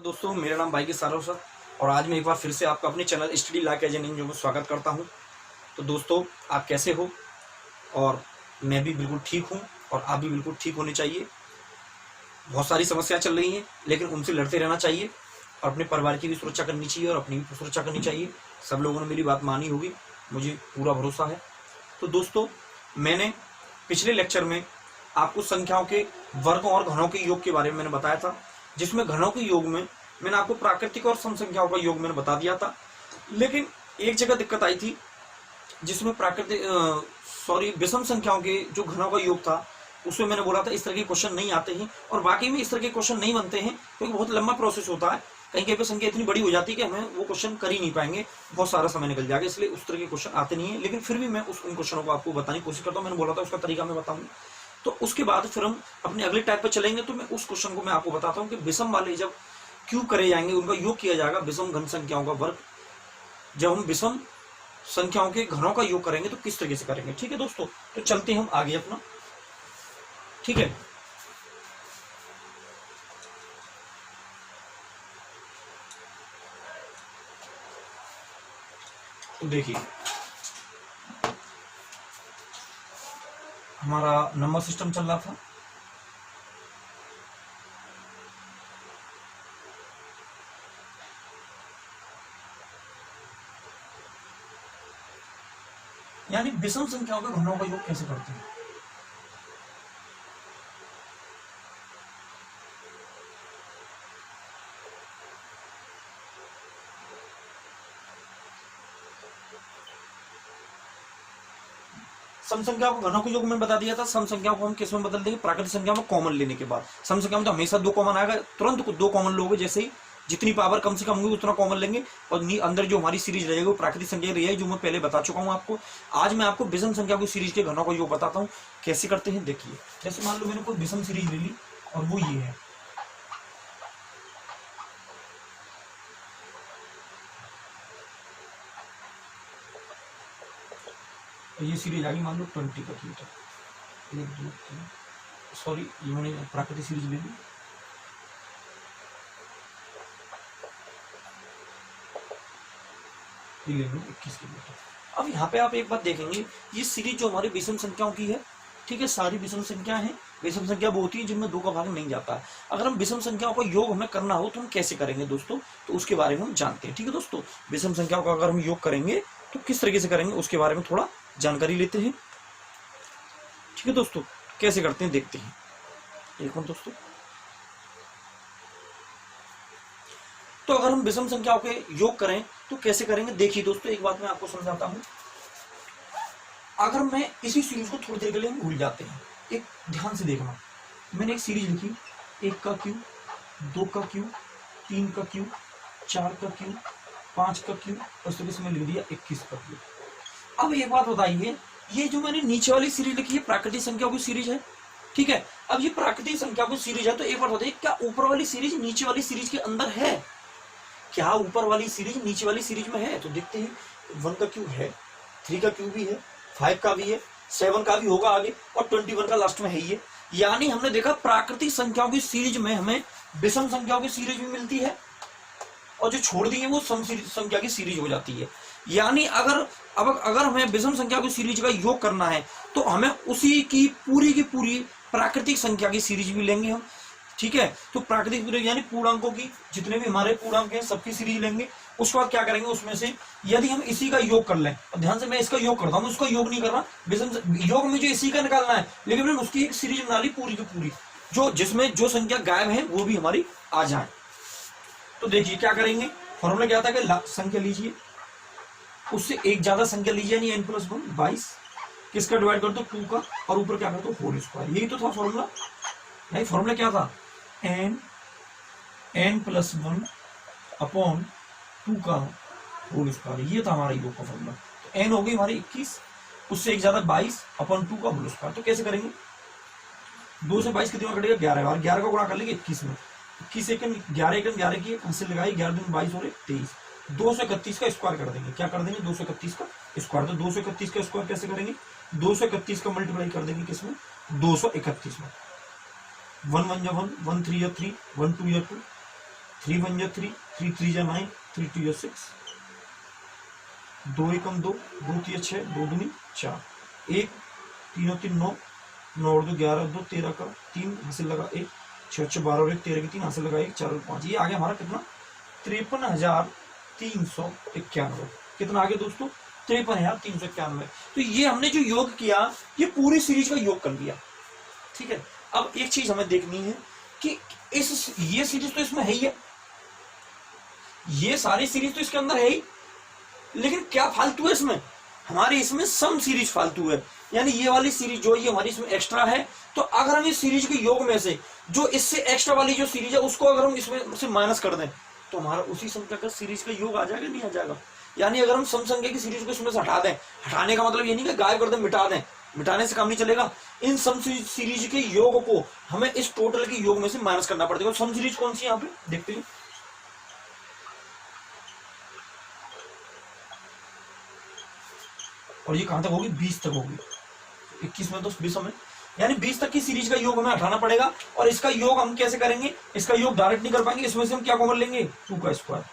दोस्तों, मेरा नाम भाई के सारव सर और आज मैं एक बार फिर से आपका अपने channel study like as an engineer में स्वागत करता हूं। तो दोस्तों, आप कैसे हो? और मैं भी बिल्कुल ठीक हूं और आप भी बिल्कुल ठीक होने चाहिए। बहुत सारी समस्याएं चल रही हैं, लेकिन उनसे लड़ते रहना चाहिए और अपने परिवार की भी सुरक्षा करनी चाहिए और अपनी भी सुरक्षा करनी चाहिए। सब लोगों ने मेरी बात मानी होगी, मुझे पूरा भरोसा है। तो दोस्तों, मैंने पिछले लेक्चर में आपको संख्याओं के वर्गों और घनों के योग के बारे में मैंने बताया था, जिसमें घनों के योग में मैंने आपको प्राकृतिक और सम संख्याओं का योग मैंने बता दिया था। लेकिन एक जगह दिक्कत आई थी, जिसमें विषम संख्याओं के जो घनों का योग था, उसमें मैंने बोला था इस तरह के क्वेश्चन नहीं आते हैं और वाकई में इस तरह के क्वेश्चन नहीं बनते हैं, क्योंकि बहुत लंबा प्रोसेस होता है। कहीं कहीं पे संख्या इतनी बड़ी हो जाती है कि हमें वो क्वेश्चन कर ही नहीं पाएंगे, बहुत सारा समय निकल जाएगा, इसलिए उस तरह के क्वेश्चन आते नहीं है। लेकिन फिर भी मैं उन क्वेश्चनों को आपको बताने की कोशिश करता हूँ। मैंने बोला था उसका तरीका मैं बताऊंगा। तो उसके बाद फिर हम अपने अगले टाइप पे चलेंगे। तो मैं उस क्वेश्चन को मैं आपको बताता हूँ कि विषम वाले जब क्यों करे जाएंगे, उनका योग किया जाएगा विषम घन संख्याओं का वर्ग, जब हम विषम संख्याओं के घनों का योग करेंगे तो किस तरीके से करेंगे। ठीक है दोस्तों, तो चलते हैं हम आगे अपना। ठीक है, तो देखिए हमारा नंबर सिस्टम चल रहा था। यानी विषम संख्याओं के घनों का योग कैसे करते हैं। सम संख्याओं को घनों के योग में बता दिया था। सम संख्याओं को हम किस में बदल देंगे? प्राकृतिक संख्या में कॉमन लेने के बाद। सम संख्या में तो हमेशा दो कॉमन आएगा, तुरंत दो कॉमन लोगे, जैसे ही जितनी पावर कम से कम होगी उतना कॉमन लेंगे और अंदर जो हमारी सीरीज रहेगी वो प्राकृतिक संख्या रहेगी, जो मैं पहले बता चुका हूं आपको। आज मैं आपको विषम संख्या की सीरीज के घनों का योग बताता हूं, कैसे करते हैं। देखिए, जैसे मान लो मैंने कोई विषम सीरीज ले ली और वो ये है। ये सीरीज आ गई, मान लो 20 का क्यूब तक। 1 2 3, सॉरी, ये मैंने प्राकृतिक सीरीज ले ली। ये ले लो 21 के मीटर। अब यहाँ पे आप एक बात देखेंगे, ये सीरीज जो हमारी विषम संख्याओं की है, ठीक है, सारी विषम संख्या है। विषम संख्या वो होती है जिनमें दो का भाग नहीं जाता है। अगर हम विषम संख्याओं का योग हमें करना हो तो हम कैसे करेंगे दोस्तों, तो उसके बारे में हम जानते हैं। ठीक है दोस्तों, विषम संख्याओं का अगर हम योग करेंगे तो किस तरीके से करेंगे उसके बारे में थोड़ा जानकारी लेते हैं। ठीक है दोस्तों, कैसे करते हैं देखते हैं। एक मिनट दोस्तों, तो अगर हम विषम संख्याओं के योग करें तो कैसे करेंगे, देखिए दोस्तों, एक बात मैं आपको समझाता हूं। अगर मैं इसी सीरीज को थोड़ी देर के लिए हम भूल जाते हैं, एक ध्यान से देखना, मैंने एक सीरीज लिखी, 1 का क्यूब, 2 का क्यूब, 3 का क्यूब, 4 का क्यूब, 5 का क्यूब, और इस तरीके से मैंने लिख दिया 21 का क्यूब। अब एक बात बताइए, ये जो मैंने नीचे वाली सीरीज लिखी है प्राकृतिक संख्याओं की सीरीज है, ठीक है। अब ये प्राकृतिक संख्या की सीरीज है, तो एक बात बताइए, क्या ऊपर वाली सीरीज नीचे वाली सीरीज के अंदर है? क्या ऊपर वाली सीरीज नीचे वाली सीरीज में है? तो देखते हैं। 1 का क्यूब है, 3 का क्यूब भी है, 5 का भी है, 7 का भी होगा आगे, और 21 का लास्ट में है ये। यानी हमने देखा प्राकृतिक संख्याओं की सीरीज में हमें विषम संख्याओं की सीरीज भी मिलती है, और जो छोड़ दी है वो सम संख्या की सीरीज हो जाती है। यानी अगर हमें विषम संख्या की सीरीज का योग करना है तो हमें उसी की पूरी प्राकृतिक संख्या की सीरीज भी लेंगे हम। ठीक है, तो प्राकृतिक यानी पूर्णांकों की, जितने भी हमारे पूर्णांक हैं सबकी सीरीज लेंगे। उसके बाद क्या करेंगे, उसमें से यदि हम इसी का योग कर लें, ध्यान से मैं इसका योग करता हूं, उसका योग नहीं कर रहा, विषम योग में जो इसी का निकालना है, लेकिन मैंने उसकी एक सीरीज बना ली पूरी की पूरी, जो जिसमें जो संख्या गायब है वो भी हमारी आ जाए। तो देखिए क्या करेंगे, फॉर्मूला क्या था कि संख्या लीजिए, उससे एक ज्यादा संख्या लीजिए, यानी n+1 22, किसका डिवाइड कर दो 2 का, और ऊपर क्या कर दो होल स्क्वायर। यही तो था फॉर्मूला। नहीं, फॉर्मूला क्या था, n+1 अपॉन 2 का होल स्क्वायर। ये था हमारा योग का फॉर्मूला। तो n हो गई हमारी 21, उससे एक ज्यादा 22 अपॉन 2 का होल स्क्वायर। तो कैसे करेंगे, 2 से 22 कितने कटेगा 11, और 11 का गुणा कर लेंगे 21 में। 21 एकम 11 एकम 11 की हासिल लगाई, 11 दूनी 22 और 23। 231 का स्क्वायर कर देंगे। क्या कर देंगे, 231 का स्क्वायर। तो 231 का स्क्वायर कैसे करेंगे, 231 का मल्टीप्लाई कर देंगे किसमें, 231 में। 1 1 जा 1, 1 3 जा 3, 1 2 जा 2, 3 1 जा 3, 3 3 जा 9, 3 2 जा 6, 2 एकम 2, 2 3 6, 2 दूनी 4, 1 3 3 9, 9 और 2 11, 2 13 का 3 हासिल लगा 1, 6 6 12 और 1 13 की 3 हासिल लगा 1, 4 और 5, ये आ गया हमारा कितना 53,391। कितना आ गया दोस्तों 53,391। तो ये हमने जो योग किया ये पूरी सीरीज का योग कर लिया। ठीक है, अब एक चीज हमें देखनी है कि ये सीरीज तो इसमें है ही है, ये सारी सीरीज तो इसके अंदर है ही, लेकिन क्या फालतू है इसमें, हमारी इसमें सम सीरीज फालतू है, यानी ये वाली सीरीज जो ये हमारी इसमें एक्स्ट्रा है। तो अगर हम इस सीरीज के योग में से जो इससे एक्स्ट्रा वाली जो सीरीज है उसको अगर हम इसमें से माइनस कर दें तो हमारा उसी संख्या का सीरीज का योग आ जाएगा, नहीं आ जाएगा। यानी अगर हम सम संख्या की सीरीज को इसमें से हटा दें, हटाने का मतलब ये नहीं कि गायब कर दें, मिटा दें, मिटाने से काम नहीं चलेगा। इन सम सीरीज के योग को हमें इस टोटल के योग में से माइनस करना पड़ेगा। सम सीरीज कौन सी यहाँ पे देखते हैं, और ये कहां तक होगी 20 तक होगी, 21 में तो 20 में, यानी 20 तक की सीरीज का योग हमें हटाना पड़ेगा। और इसका योग हम कैसे करेंगे, इसका योग डायरेक्ट नहीं कर पाएंगे, इसमें से हम क्या कॉमन लेंगे 2 का स्क्वायर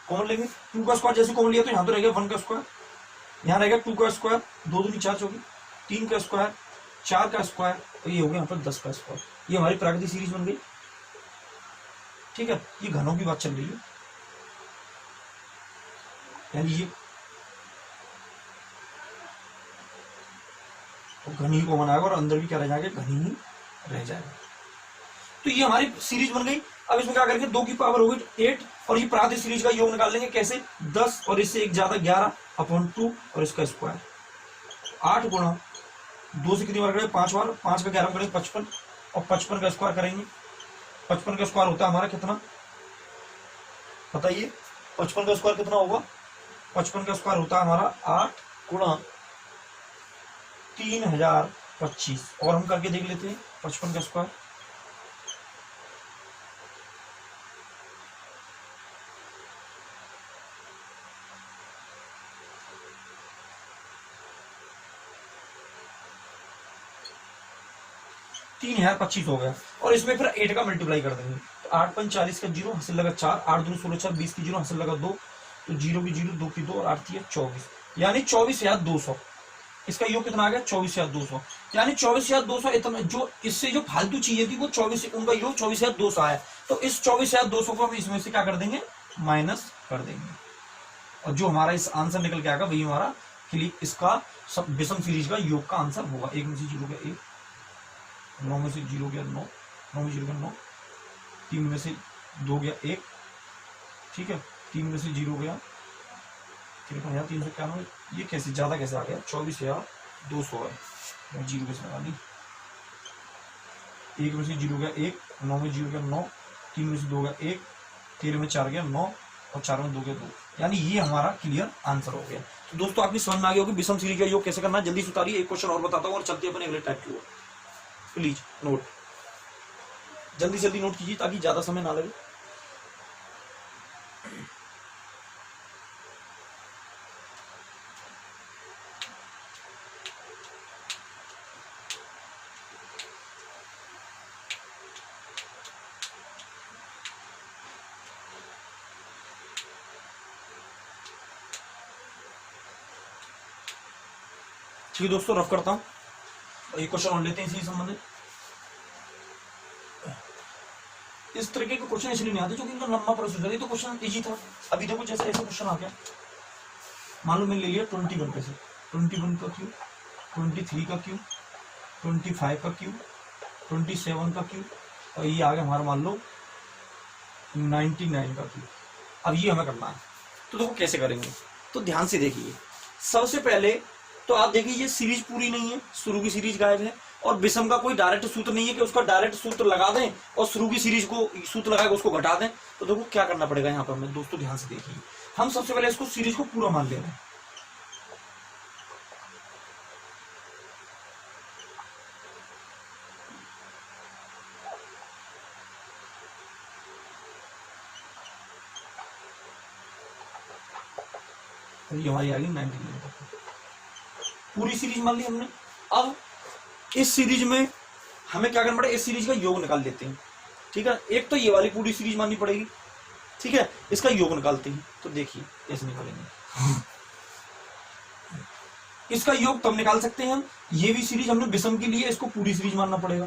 कॉमन लेंगे। 2 का स्क्वायर जैसे कॉमन लिया तो यहाँ तो रहेगा 1 का स्क्वायर, यहाँ रहेगा 2 का स्क्वायर, 2 दूनी 4 होगी, 3 का स्क्वायर, 4 का स्क्वायर, और ये हो गया यहाँ पर 10 का स्क्वायर। ये हमारी प्राकृतिक सीरीज बन गई। ठीक है, ये घनों की बात चल रही है, यानी ये घनी को बनाएगा और अंदर भी क्या रह जाएगा, घनी ही रह जाएगा। तो ये हमारी सीरीज बन गई। अब इसमें क्या करेंगे, 2 की पावर हो गई 8, और ये प्राकृतिक सीरीज का योग निकाल लेंगे कैसे, 10 और इससे 1 ज्यादा 11/2 और इसका स्क्वायर 8 गुणा 2 से कितनी बार करेंगे 5 बार, 5 का 11 करेंगे 55, और 55 का स्क्वायर करेंगे। 55 का स्क्वायर होता है हमारा कितना बताइए, 55 का स्क्वायर कितना होगा, 55 का स्क्वायर होता है हमारा 8 गुणा 3025, और हम करके देख लेते हैं 55 का स्क्वायर, तीन 3025 हो गया। और इसमें फिर 8 का मल्टीप्लाई कर देंगे, तो 8 5 40 का 0 हासिल लगा 4, 8 2 16 4 20 की 0 हासिल लगा 2, तो 0 की 0 2 की 2 और 8 थी 24, यानी 24,200। इसका योग कितना आ गया 24,200, यानी 24,200। इतना जो इससे जो फालतू चीजें थी वो 24, उनका योग 24,200 आया। तो इस 24,200 को हम इसमें से क्या कर देंगे, माइनस कर देंगे, और जो हमारा इस आंसर निकल के आएगा वही हमारा इसका विषम सीरीज का योग का आंसर होगा। 1 में से 0 गया 1, 9 में से 0 गया 9, 9 में 0 गया 9, 3 में से 2 गया 1, ठीक है, 3 में से 0 गया 53,391। ये कैसे ज्यादा कैसे आ गया, 24,200 है, 0 कैसे लगा दी। 1 में से 0 गया 1, 9 में 0 गया 9, 3 में से 2 गया 1, 13 में 4 गया 9, और 4 में 2 गया 2, यानी ये हमारा क्लियर आंसर हो गया। तो दोस्तों आपकी समझ में आ गया होगी विषम सीरीज का योग कैसे करना है। जल्दी से उतारिए, एक क्वेश्चन और बताता हूँ और चलते अपने अगले टाइप की ओर। प्लीज नोट, जल्दी जल्दी नोट कीजिए ताकि ज्यादा समय ना लगे। ठीक है दोस्तों, रफ करता हूं, एक क्वेश्चन और लेते हैं इसी संबंधित। इस तरीके के क्वेश्चन इसलिए नहीं आते क्योंकि इनका लंबा प्रोसीजर है। तो क्वेश्चन इजी था। अभी देखो जैसे ऐसा क्वेश्चन आ गया, मान लो मैंने ले लिया 21 पे से, 21 का क्यूब, 23 का क्यूब, 25 का क्यूब, 27 का क्यूब, और ये आ गया हमारा मान लो 99 का क्यूब। अब ये हमें करना है, तो देखो कैसे करेंगे, तो ध्यान से देखिए। सबसे पहले तो आप देखिए ये सीरीज पूरी नहीं है, शुरू की सीरीज गायब है, और विषम का कोई डायरेक्ट सूत्र नहीं है कि उसका डायरेक्ट सूत्र लगा दें और शुरू की सीरीज को सूत्र लगा के उसको घटा दें। तो देखो क्या करना पड़ेगा यहाँ पर हमें, दोस्तों ध्यान से देखिए। हम सबसे पहले इसको सीरीज को पूरा मान ले रहे हैं, तो ये हमारी आ गई 99 पूरी सीरीज मान ली हमने। अब इस सीरीज में हमें क्या करना पड़ेगा, इस सीरीज का योग निकाल लेते हैं। ठीक है, एक तो ये वाली पूरी सीरीज माननी पड़ेगी, ठीक है, इसका योग निकालते हैं तो देखिए कैसे निकालेंगे। इसका योग तब निकाल सकते हैं हम, ये भी सीरीज हमने विषम के लिए इसको पूरी सीरीज मानना पड़ेगा,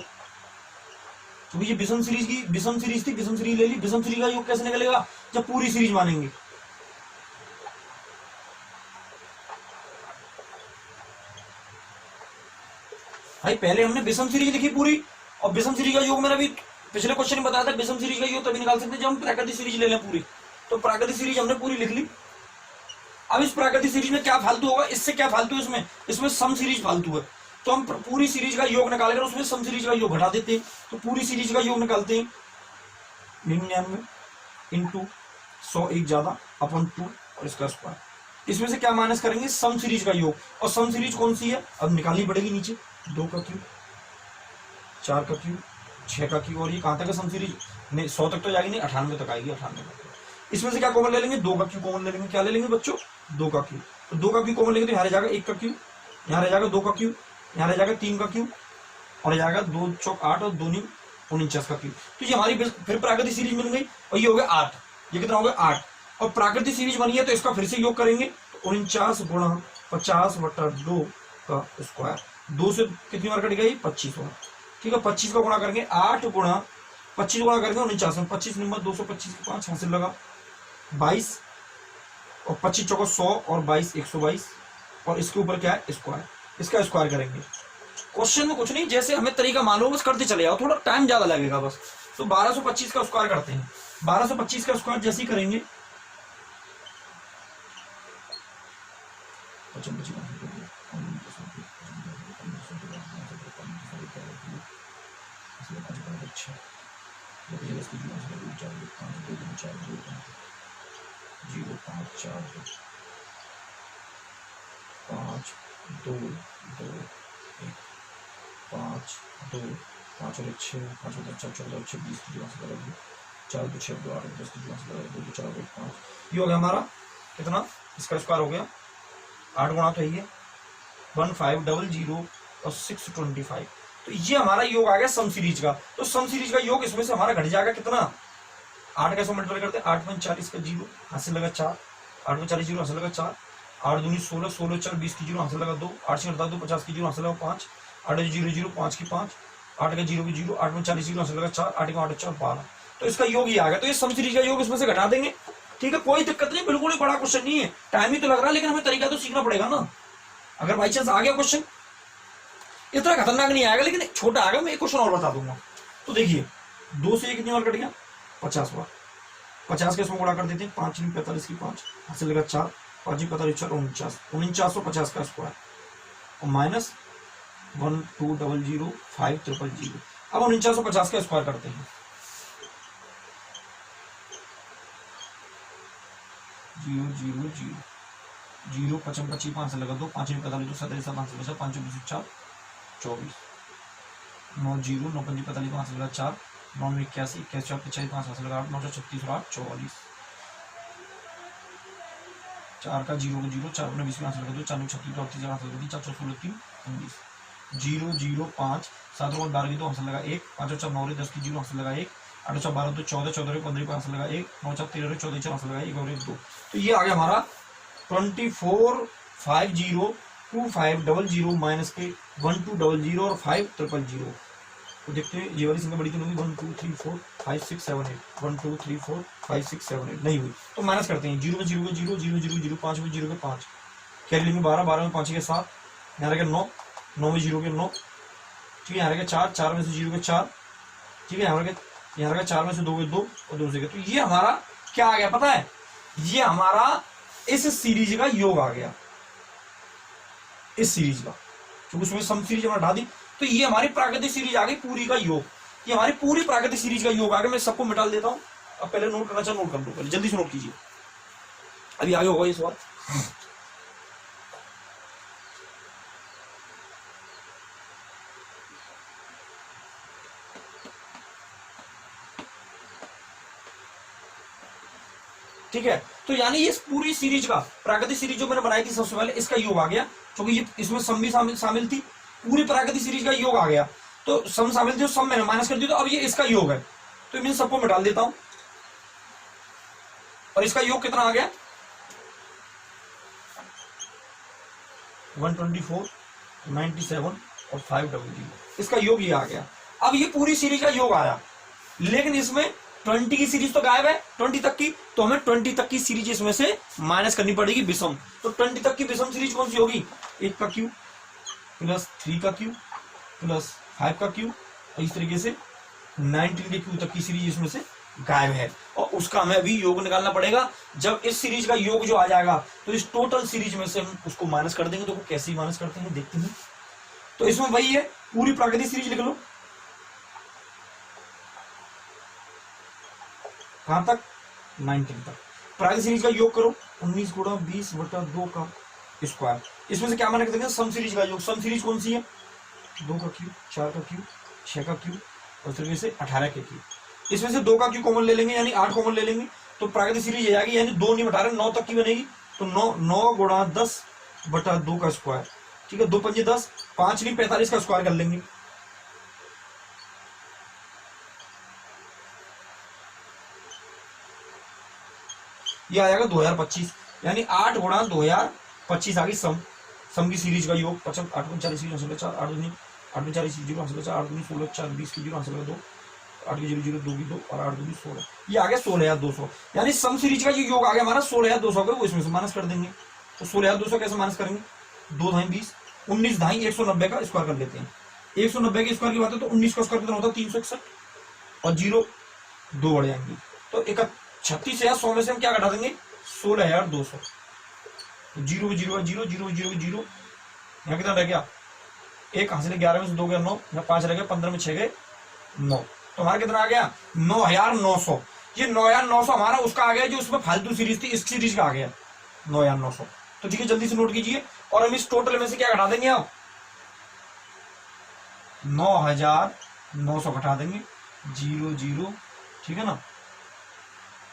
क्योंकि ये विषम सीरीज थी, विषम सीरीज ले ली। विषम सीरीज का योग कैसे निकलेगा, जब पूरी सीरीज मानेंगे। भाई पहले हमने विषम सीरीज लिखी पूरी, और विषम सीरीज का योग मैंने अभी पिछले क्वेश्चन में बताया था, विषम सीरीज का योग तभी निकाल सकते हैं जब हम प्राकृतिक सीरीज ले लें पूरी। तो प्राकृतिक सीरीज हमने पूरी लिख ली। अब इस प्राकृतिक सीरीज में क्या फालतू होगा, इससे क्या फालतू है, इसमें सम सीरीज फालतू है, तो हम पूरी सीरीज का योग निकालेंगे, उसमें सम सीरीज का योग घटा देते हैं। तो पूरी सीरीज का योग निकालते हैं 99 इंटू 100 एक ज्यादा अपन 2 और इसका स्क्वायर। इसमें से क्या माइनस करेंगे, सम सीरीज का योग। और सम सीरीज कौन सी है, अब निकालनी पड़ेगी नीचे, 2 का क्यूब, 4 का क्यूब, 6 का क्यूब, और ये कहां तक है सम सीरीज, नहीं 100 तक तो जाएगी नहीं, 98 तक आएगी, 98 तक। इसमें से क्या कॉमन ले लेंगे, 2 का क्यूब कॉमन ले लेंगे। क्या ले लेंगे बच्चों, 2 का क्यूब। तो 2 का क्यूब कॉमन लेंगे तो यहाँ रह जाएगा 1 का क्यूब, यहाँ रह जाएगा 2 का क्यूब, यहाँ रह जाएगा 3 का क्यूब, और जाएगा 2 चौक 8 और 2 49 का क्यूब। तो ये हमारी फिर प्राकृतिक सीरीज मिल गई, और ये हो गया 8। ये कितना हो गया 8, और प्राकृतिक सीरीज बनी है तो इसका फिर से योग करेंगे, तो 49 गुणा 50/2 का स्क्वायर। 2 से कितनी बार कट गई, 25 बार। ठीक है, 25 का गुणा करेंगे, 8 गुणा 25 गुणा करेंगे 49 में, 25 नंबर 225 के 5 हासिल लगा 22, और 25 चौका 100 और 22 122, और इसके ऊपर क्या है स्क्वायर, इसका स्क्वायर करेंगे। क्वेश्चन में कुछ नहीं, जैसे हमें तरीका मालूम बस करते चले जाओ, थोड़ा टाइम ज्यादा लगेगा बस। तो 1225 का स्क्वायर करते हैं। 1225 का स्क्वायर जैसे ही करेंगे, जीरो 5 4 5 2 2 1 5 2 5 और 6 5 और 4 14 26 की जुड़ा से 4 2 6 2 8 10 की जुड़ा से 2 4 1 5। ये हो गया हमारा कितना, इसका स्क्वायर हो गया 8 गुणा तो है 1500 और 625। तो ये हमारा योग आ गया सम सीरीज का। तो सम सीरीज का योग इसमें से हमारा घट जाएगा कितना, 8 कैसे मल्टीप्लाई करते हैं, 8 में 40 का 0 हासिल लगा 4, 8 में 40 0 हासिल लगा 4, 8 दूनी 16 16 4 20 की 0 हासिल लगा 2, 8 से घटा 2 50 की 0 हासिल लगा 5, 8 0 0 5 की 5, 8 का 0 की 0, 8 में 40 0 हासिल लगा 4, 8 का 8 4 12। तो इसका योग ये आ गया। तो ये सम सीरीज का योग इसमें से घटा देंगे। ठीक है, कोई दिक्कत नहीं, बिल्कुल ही बड़ा क्वेश्चन नहीं है, टाइम ही तो लग रहा है, लेकिन हमें तरीका तो सीखना पड़ेगा ना। अगर बाई चांस आ गया क्वेश्चन, इतना खतरनाक नहीं आएगा, लेकिन छोटा आएगा। मैं एक क्वेश्चन और बता दूंगा। तो देखिए 2 से कितनी बार कट गया, 50 बार। 50 के इसमें गुणा कर देते हैं, 5 × 45 की 5 हासिल लगा 4, 5 × 45 4 49, 4950 का स्क्वायर, और माइनस 1200500। अब 4950 का स्क्वायर करते हैं, 0 0 0 0 55 25 5 से लगा 2, 5 × 45 17 5 से 5 × 4 24, 9 0 9 5 45 5 से लगा 4, 9 81 21 4 45 5 से लगा 8, 9 36 और 8 44, 4 का 0 का 0, 4 20 5 से लगा 2, 4 36 और 38 5 से लगा 3, 4 16 3 19, 0 0 5 7 और 12 की 2 हमसे लगा 1, 5 और 4 9 10 की 0 हमसे लगा 1, 8 और 4 12 2 14 14 15 5 से लगा 1, 9 4 13 14 4 हमसे लगा 1 और 1 2। तो ये आ गया हमारा 24502500 माइनस के 1200 और 5000। तो देखते हैं ये वाली संख्या बड़ी तो नहीं, 1 2 3 4 5 6 7 8 1 2 3 4 5 6 7 8 नहीं हुई। तो माइनस करते हैं, 0 में 0 के 0 0 0 0 5 में 0 के 5, कैरी में 12 12 में 5 के 7, यहाँ रहेगा 9 9 में 0 के 9, ठीक है, यहाँ रहेगा 4 4 में से 0 के 4, ठीक है, यहाँ रहेगा 4 में से 2 के 2 और 2 से। तो ये हमारा क्या आ गया पता है, ये हमारा इस सीरीज का योग आ गया, इस सीरीज का, क्योंकि उसमें सम सीरीज हमने हटा दी। तो ये हमारी प्राकृतिक सीरीज आ गई पूरी का योग, ये हमारी पूरी प्राकृतिक सीरीज का योग आ गया। मैं सबको मिटा देता हूं, अब पहले नोट करना चाहिए, नोट कर लो पहले, जल्दी से नोट कीजिए, अभी आगे होगा ये सवाल। ठीक है, तो यानी ये पूरी सीरीज का, प्राकृतिक सीरीज जो मैंने बनाई थी सबसे पहले, इसका योग आ गया, क्योंकि ये इसमें सम भी शामिल थी, पूरी प्राकृतिक सीरीज का योग आ गया। तो सम शामिल थी, सम मैंने माइनस कर दी, तो अब ये इसका योग है, तो मैं सबको मिटा देता हूं। और इसका योग कितना आ गया 124, 97 और 500, इसका योग ये आ गया। अब ये पूरी सीरीज का योग आया, लेकिन इसमें 20 की सीरीज तो गायब है, 20 तक की, तो हमें 20 तक की सीरीज इसमें से माइनस करनी पड़ेगी विषम। तो 20 तक की विषम सीरीज कौन सी होगी, 1 का क्यूब प्लस 3 का क्यूब प्लस 5 का क्यूब, और इस तरीके से 19 के क्यूब तक की सीरीज इसमें से गायब है, और उसका हमें अभी योग निकालना पड़ेगा। जब इस सीरीज का योग जो आ जाएगा तो इस टोटल सीरीज में से हम उसको माइनस कर देंगे। तो वो कैसे माइनस करते हैं देखते हैं। तो इसमें वही है, पूरी प्राकृतिक सीरीज लिख लो, कहां तक 19 तक। प्राकृतिक सीरीज का योग करो, 19 गुणा 20/2 का स्क्वायर। इसमें से क्या माइनस कर देंगे, सम सीरीज का योग। सम सीरीज कौन सी है, 2 का क्यूब, 4 का क्यूब, 6 का क्यूब और तरीके से 18 के क्यूब। इसमें से 2 का क्यूब कॉमन ले लेंगे, यानी 8 कॉमन ले लेंगे, तो प्राकृतिक सीरीज आ जाएगी, यानी 2 नहीं 18 9 तक की बनेगी। तो 9 गुणा 10/2 का स्क्वायर, ठीक है। 2 पंजे 10, 5 नहीं 45 का स्क्वायर कर लेंगे। ये आ जाएगा 2025, यानी 8 गुणा 2025 आ गई सम की सीरीज का योग। 55 8 40 हासिल 4 8 2 8 में 40 0 हासिल 4 8 2 16 4 20 की 0 हासिल 2 8 की 0 0 2 की 2 और 8 2 16, ये आ गया 16200। यानी सम सीरीज का जो योग आ गया हमारा 16200 का, वो इसमें से माइनस कर देंगे। तो 16200 कैसे माइनस करेंगे, 2 धाई 20, 19 धाई 190 का स्क्वायर कर लेते हैं। 190 के स्क्वायर की बात है तो 19 का स्क्वायर कितना होता है 361, और 0 2 बढ़ जाएंगे। तो 36 या 100 में से हम क्या घटा देंगे 16200। 0 0 0 0 0 0, यहाँ कितना रह गया 1 हासिल 11 में से 2 गया 9, यहाँ 5 रह गया, 15 में 6 गए 9, तो हमारा कितना आ गया 9900। ये 9900 हमारा उसका आ गया जो उसमें फालतू सीरीज थी, इस सीरीज का आ गया 9900। तो ठीक है, जल्दी से नोट कीजिए। और हम इस टोटल में से क्या घटा देंगे, आप 9900 घटा देंगे, 0 0, ठीक है ना।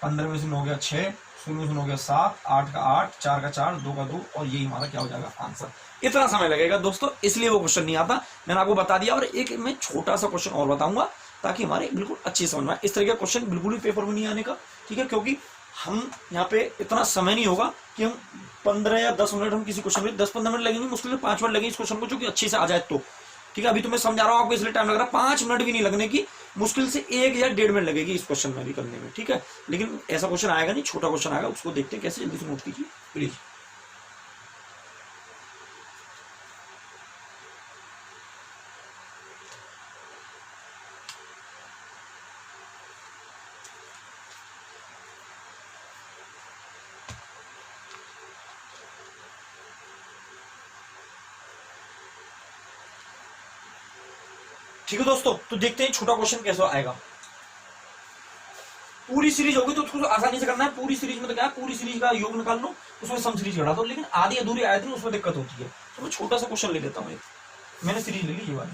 15 में से 9 गया 6, 16 में से 9 गया 7, 8 का 8, 4 का 4, 2 का 2, और यही हमारा क्या हो जाएगा आंसर। इतना समय लगेगा दोस्तों, इसलिए वो क्वेश्चन नहीं आता, मैंने आपको बता दिया। और एक मैं छोटा सा क्वेश्चन और बताऊंगा ताकि हमारे बिल्कुल अच्छी समझ में आए। इस तरह का क्वेश्चन बिल्कुल भी पेपर में नहीं आने का, ठीक है, क्योंकि हम यहाँ पे इतना समय नहीं होगा कि हम 15 या 10 मिनट हम किसी क्वेश्चन में 10-15 मिनट लगेंगे, मुश्किल से 5 मिनट लगेंगे इस क्वेश्चन को, जो कि अच्छे से आ जाए तो ठीक है। अभी तो मैं समझा रहा हूँ आपको, इसलिए टाइम लग रहा है, 5 मिनट भी नहीं लगने की, मुश्किल से 1 या 1.5 मिनट लगेगी इस क्वेश्चन में भी करने में, ठीक है। लेकिन ऐसा क्वेश्चन आएगा नहीं, छोटा क्वेश्चन आएगा, उसको देखते हैं कैसे, जल्दी से नोट कीजिए प्लीज। ठीक है दोस्तों, तो देखते हैं छोटा क्वेश्चन कैसा आएगा। पूरी सीरीज होगी तो उसको आसानी से करना है। पूरी सीरीज में तो क्या है, पूरी सीरीज का योग निकाल लो, उसमें सम सीरीज घटा दो, लेकिन आधी अधूरी आए थे उसमें दिक्कत होती है। तो मैं छोटा सा क्वेश्चन ले लेता हूँ, मैंने सीरीज ले ली ये वाली।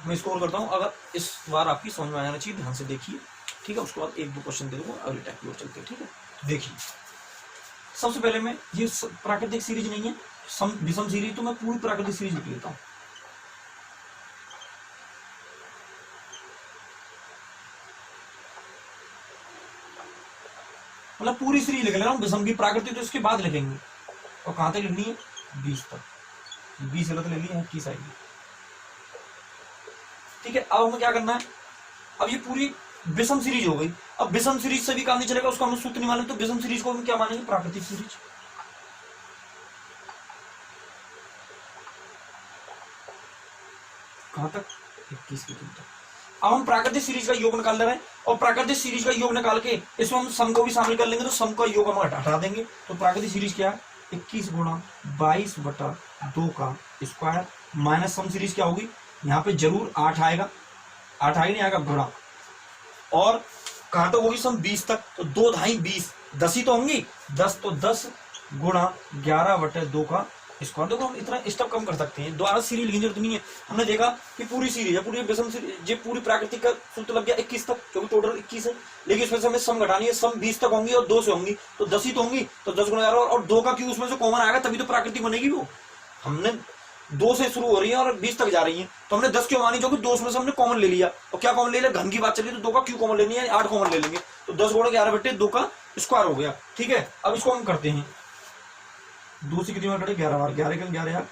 मैं इसको और करता हूँ, अगर इस बार आपकी समझ में आ जाना चाहिए, ध्यान से देखिए, ठीक है। उसके बाद 1-2 क्वेश्चन दे दूंगा, अगले टाइप की ओर चलते हैं, ठीक है। देखिए, सबसे पहले मैं ये प्राकृतिक सीरीज नहीं है, विषम सीरीज, तो मैं पूरी प्राकृतिक सीरीज लिख लेता हूँ। मतलब पूरी सीरीज लिख ले रहा हूँ, विषम की प्राकृतिक तो इसके बाद लिखेंगे। और कहां तक लिखनी है, 20 तक। 20 गलत ले लिया, 21 आएगी, ठीक है। अब हमें क्या करना है, अब ये पूरी विषम सीरीज हो गई। अब विषम सीरीज से भी काम नहीं चलेगा, उसको हम सूत्र नहीं मानेंगे, तो विषम सीरीज को हम क्या मानेंगे, प्राकृतिक सीरीज। कहां तक, 21 की तक। अब हम प्राकृतिक सीरीज का योग निकाल ले रहे हैं, और प्राकृतिक सीरीज का योग निकाल के इसमें हम सम को भी शामिल कर लेंगे, तो सम का योग हम हटा देंगे। तो प्राकृतिक सीरीज क्या है, 21 गुणा 22/2 का स्क्वायर, माइनस सम सीरीज क्या होगी, यहाँ पे जरूर 8 आएगा, 8 आएगा नहीं आएगा गुणा, और कहां तक होगी सम 20 तक, तो 2 धाई 20, 10 ही तो होंगी, 10 तो 10 गुणा 11/2 का स्क्वायर। देखो हम इतना स्टेप कम कर सकते हैं, दोबारा सीरीज लिखने की जरूरत नहीं है। हमने देखा कि पूरी सीरीज है, पूरी विषम सीरीज, ये पूरी प्राकृतिक का सूत्र लग गया 21 तक, क्योंकि टोटल 21 है, लेकिन इसमें से हमें सम घटानी है। सम 20 तक होंगी और 2 से होंगी, तो 10 ही तो होंगी, तो 10 गुना 11 और 2 का क्यू उसमें से कॉमन आएगा, तभी तो प्राकृतिक बनेगी वो। हमने 2 से शुरू हो रही है और 20 तक जा रही है, तो हमने 10 क्यों मानी, जो कि 2 में से हमने कॉमन ले लिया। और क्या कॉमन ले लिया, घन की बात चली, तो 2 का क्यू कॉमन लेनी है, 8 कॉमन ले लेंगे, तो 10 गुणा 11 बटे 2 का स्क्वायर हो गया। ठीक है, अब इसको हम करते हैं, 2 से कितनी बार कटे, 11 बार, 11 का 11 यार,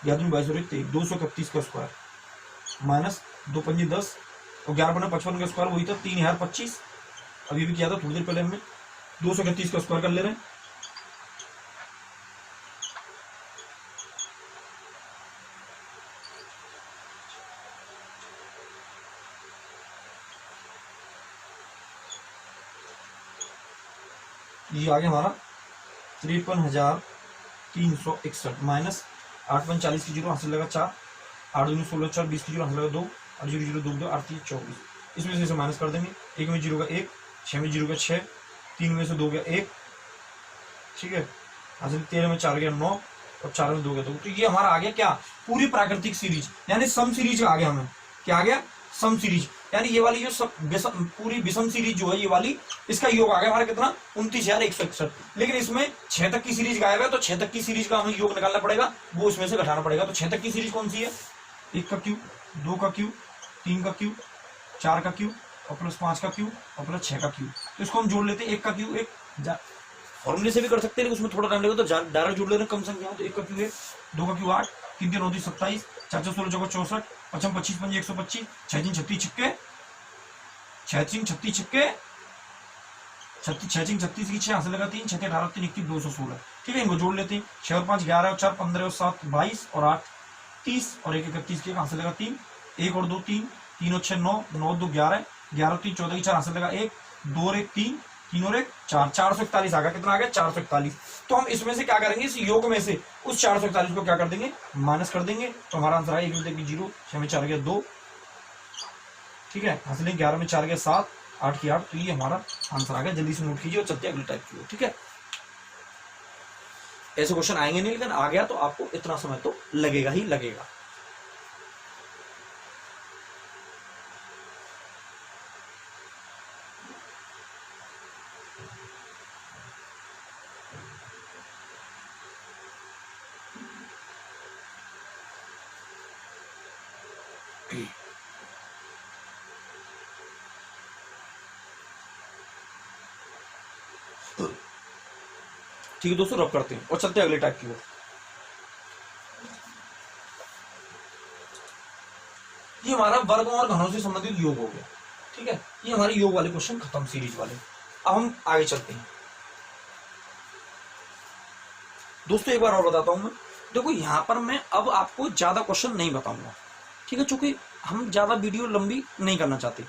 231 का स्क्वायर माइनस 2 पंजी 10 और 11 बना 55 का स्क्वायर, वही था 3025। अभी भी किया था थोड़ी देर पहले हमने, 231 का स्क्वायर कर ले रहे हैं। ये आ गया हमारा 53,361 माइनस 8 5 40 की जीरो हासिल लगा 4, 8 दूनी 16 4 20 की जीरो हासिल लगा 2, 8 0 0 2 2 8 3 24। इसमें से माइनस कर देंगे, 1 में 0 का 1, 6 में 0 का 6, 3 में से 2 गया 1, ठीक है, हासिल 13 में 4 गया 9 और 4 में 2 गया 2। तो ये हमारा आ गया क्या, पूरी प्राकृतिक सीरीज, यानी सम सीरीज आ गया हमें, क्या आ गया, सम सीरीज, यानी ये वाली जो पूरी विषम सीरीज जो है ये वाली, इसका योग आ गया हमारा कितना, 29,161। लेकिन इसमें 6 तक की सीरीज गायब है, तो 6 तक की सीरीज का हमें योग निकालना पड़ेगा, वो इसमें से घटाना पड़ेगा। तो 6 तक की सीरीज कौन सी है, 1 का क्यूब, 2 का क्यूब, 3 का क्यूब, 4 का क्यूब और प्लस 5 का क्यूब और प्लस 6 का क्यूब। तो इसको हम जोड़ लेते हैं, 1 का क्यूब, एक फॉर्मूले से भी कर सकते हैं, लेकिन उसमें थोड़ा टाइम लगेगा, तो डायरेक्ट जोड़ लेना कम संख्या, तो 1 का क्यूब है, 2 का क्यूब 8, 3 3 9 27, 4 4 16 चौका 64, 55 25 5 125, 6 3 36 छिक्के, 6 3 36 छिक्के, 6 3 36 की 6 हासिल लगा 3, 6 18 3 21 216। ठीक है, इनको जोड़ लेते हैं, 6 और 5 11 और 4 15 और 7 22 और 8 30 और 1 31 की हासिल लगा 3, 1 और 2 3, 3 और 6 9, 9 2 11, 11 और 3 14 की 4 हासिल लगा 1, 2 और 1 3, 3 और 1 4, 441 आ गया। कितना आ गया, 441। तो हम इसमें से क्या करेंगे, इस योग में से उस 441 को क्या कर देंगे, माइनस कर देंगे, तो हमारा आंसर आएगा 1 में 0, 6 में 4 गया 2, ठीक है, हासिल 11 में 4 गया 7, 8 की 8, तो ये हमारा आंसर आ गया। जल्दी से नोट कीजिए और चलते अगले टाइप की ओर। ठीक है, ऐसे क्वेश्चन आएंगे नहीं, लेकिन आ गया तो आपको इतना समय तो लगेगा ही लगेगा। ठीक है दोस्तों, रब करते हैं और चलते हैं अगले टाइप की ओर। ये हमारा वर्गों और घनों से संबंधित योग हो गया। ठीक है, ये हमारे योग वाले क्वेश्चन खत्म, सीरीज वाले। अब हम आगे चलते हैं दोस्तों। एक बार और बताता हूं मैं, देखो यहां पर मैं अब आपको ज्यादा क्वेश्चन नहीं बताऊंगा, ठीक है, चूंकि हम ज्यादा वीडियो लंबी नहीं करना चाहते।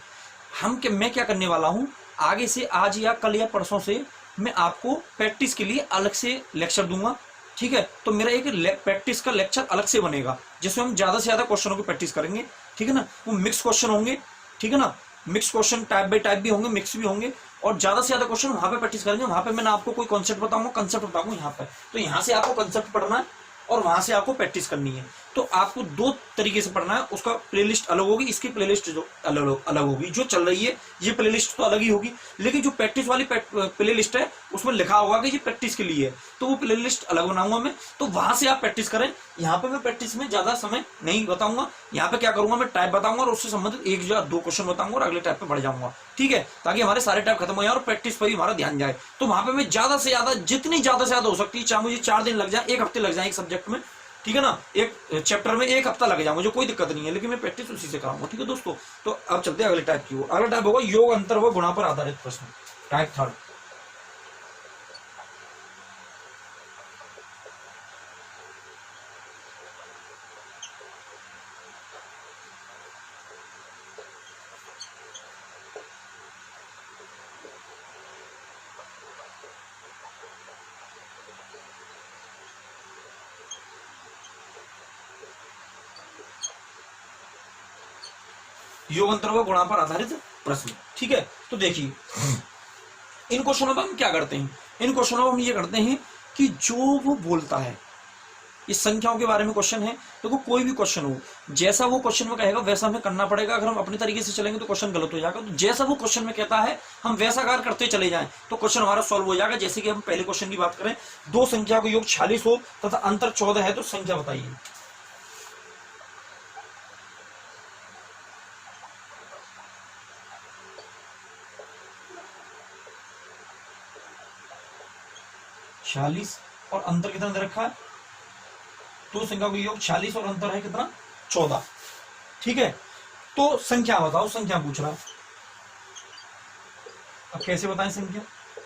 मैं क्या करने वाला हूं, आगे से आज या कल या परसों से मैं आपको प्रैक्टिस के लिए अलग से लेक्चर दूंगा। ठीक है, तो मेरा एक प्रैक्टिस का लेक्चर अलग से बनेगा, जिसमें हम ज्यादा से ज्यादा क्वेश्चनों की प्रैक्टिस करेंगे। ठीक है ना, वो मिक्स क्वेश्चन होंगे, ठीक है ना, mix question type by type भी होंगे, मिक्स भी होंगे, और ज्यादा से ज्यादा क्वेश्चन वहां पे प्रैक्टिस करेंगे। वहां पे मैंने आपको कोई कॉन्सेप्ट बताऊंगा, कंसेप्ट बताऊंगा यहाँ पे, तो यहाँ से आपको कंसेप्ट पढ़ना है और वहां से आपको प्रैक्टिस करनी है। तो आपको 2 तरीके से पढ़ना है, उसका प्लेलिस्ट अलग होगी, इसकी प्लेलिस्ट जो अलग होगी। जो चल रही है ये प्लेलिस्ट तो अलग ही होगी, लेकिन जो प्रैक्टिस वाली प्लेलिस्ट है उसमें लिखा होगा कि ये प्रैक्टिस के लिए है, तो वो प्लेलिस्ट अलग बनाऊंगा मैं, तो वहां से आप प्रैक्टिस करें। यहाँ पे मैं प्रैक्टिस में ज्यादा समय नहीं बताऊंगा, यहाँ पे क्या करूंगा, मैं टाइप बताऊंगा और उससे संबंधित 1 या 2 क्वेश्चन बताऊंगा और अगले टाइप पे बढ़ जाऊंगा। ठीक है, ताकि हमारे सारे टाइप खत्म हो जाए और प्रैक्टिस पर ही हमारा ध्यान जाए। तो वहां पे मैं ज्यादा से ज्यादा, जितनी ज्यादा से ज्यादा हो सकती है, चाहे मुझे 4 दिन लग जाए, 1 हफ्ते लग जाए एक सब्जेक्ट में, ठीक है ना, एक चैप्टर में 1 हफ्ता लग जाए, मुझे कोई दिक्कत नहीं है, लेकिन मैं प्रैक्टिस उसी से कराऊंगा। ठीक है दोस्तों, तो अब चलते हैं अगले टाइप की ओर। अगला टाइप होगा योग अंतर व गुणा पर आधारित प्रश्न, टाइप 3। योग अंतर व गुणा पर आधारित प्रश्न। ठीक है, तो देखिए इन क्वेश्चनों में हम क्या करते हैं, इन क्वेश्चनों में हम ये करते हैं कि जो वो बोलता है इस संख्याओं के बारे में क्वेश्चन है। देखो कोई भी क्वेश्चन हो, जैसा वो क्वेश्चन में कहेगा वैसा हमें करना पड़ेगा। अगर हम अपने तरीके से चलेंगे तो क्वेश्चन गलत हो जाएगा। तो जैसा वो क्वेश्चन में कहता है हम वैसा कार्य करते चले जाएं तो क्वेश्चन हमारा सॉल्व हो जाएगा। जैसे कि हम पहले क्वेश्चन की बात करें, दो संख्या का योग 46 हो तथा अंतर 14 है तो संख्या बताइए। छियालीस और अंतर कितना दे रखा है, दो संख्या का योग 46 और अंतर है कितना 14। ठीक है, तो संख्या बताओ, संख्या पूछ रहा है। अब कैसे बताएं संख्या,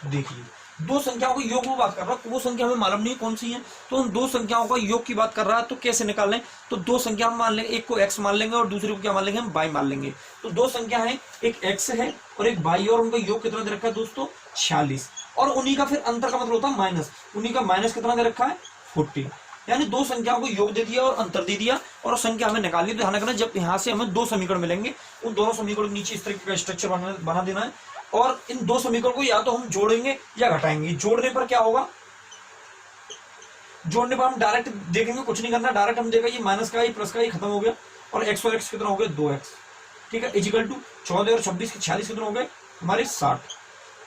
देखिए दो संख्याओं का योग वो बात कर रहा है, वो संख्या हमें मालूम नहीं कौन सी है, तो हम दो संख्याओं का योग की बात कर रहा है। तो कैसे निकालें, तो दो संख्या हम मान लेंगे, एक को x मान लेंगे और दूसरे को क्या मान लेंगे, हम y मान लेंगे। तो दो संख्या है, एक x है और एक y, और उनका योग कितना दे रखा है दोस्तों 46, और उन्हीं का फिर अंतर का मतलब होता है माइनस, उन्हीं का माइनस कितना दे रखा है 40। यानी दो संख्याओं को योग दे दिया और अंतर दे दिया और संख्या हमें निकालनी। तो ध्यान रखना, जब यहाँ से हमें दो समीकरण मिलेंगे, उन दोनों समीकरणों के नीचे इस तरीके का स्ट्रक्चर बना देना है, और इन दो समीकरण को या तो हम जोड़ेंगे या घटाएंगे। जोड़ने पर क्या होगा, जोड़ने पर हम डायरेक्ट देखेंगे, कुछ नहीं करना, डायरेक्ट हम देखा ये माइनस का, ये प्लस का, ये खत्म हो गया, और x और x कितना हो गया 2x। ठीक है, इजिकल टू 14 और 26 के 46 कितना हो गए हमारे 60।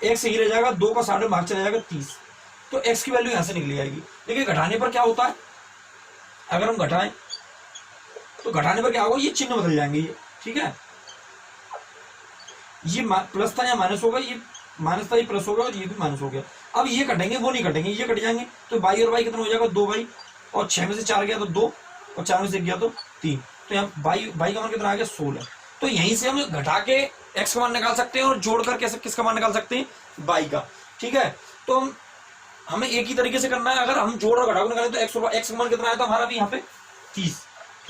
x ही रह जाएगा, 2 का 60 भाग चला जाएगा 30, तो x की वैल्यू यहां से निकली जाएगी। देखिए घटाने पर क्या होता है, अगर हम घटाएं तो घटाने पर क्या होगा, ये चिन्ह बदल जाएंगे ये। ठीक है, ये प्लस था या माइनस होगा, ये माइनस था ये प्लस होगा, और ये भी माइनस हो गया। अब ये कटेंगे, वो नहीं कटेंगे, ये कट जाएंगे, तो बाई और बाई कितना हो जाएगा 2 और 6 में से 4 गया तो 2 और 4 में से 1 गया तो 3, तो यहाँ बाई का मान कितना आ गया 16। तो यहीं से हम घटा के x का मान निकाल सकते हैं और जोड़कर कैसे किसका मान निकाल सकते हैं बाई का। ठीक है, तो हमें एक ही तरीके से करना है। अगर हम जोड़ और घटा को निकालें तो x का मान कितना आया था हमारा भी यहाँ पे 30,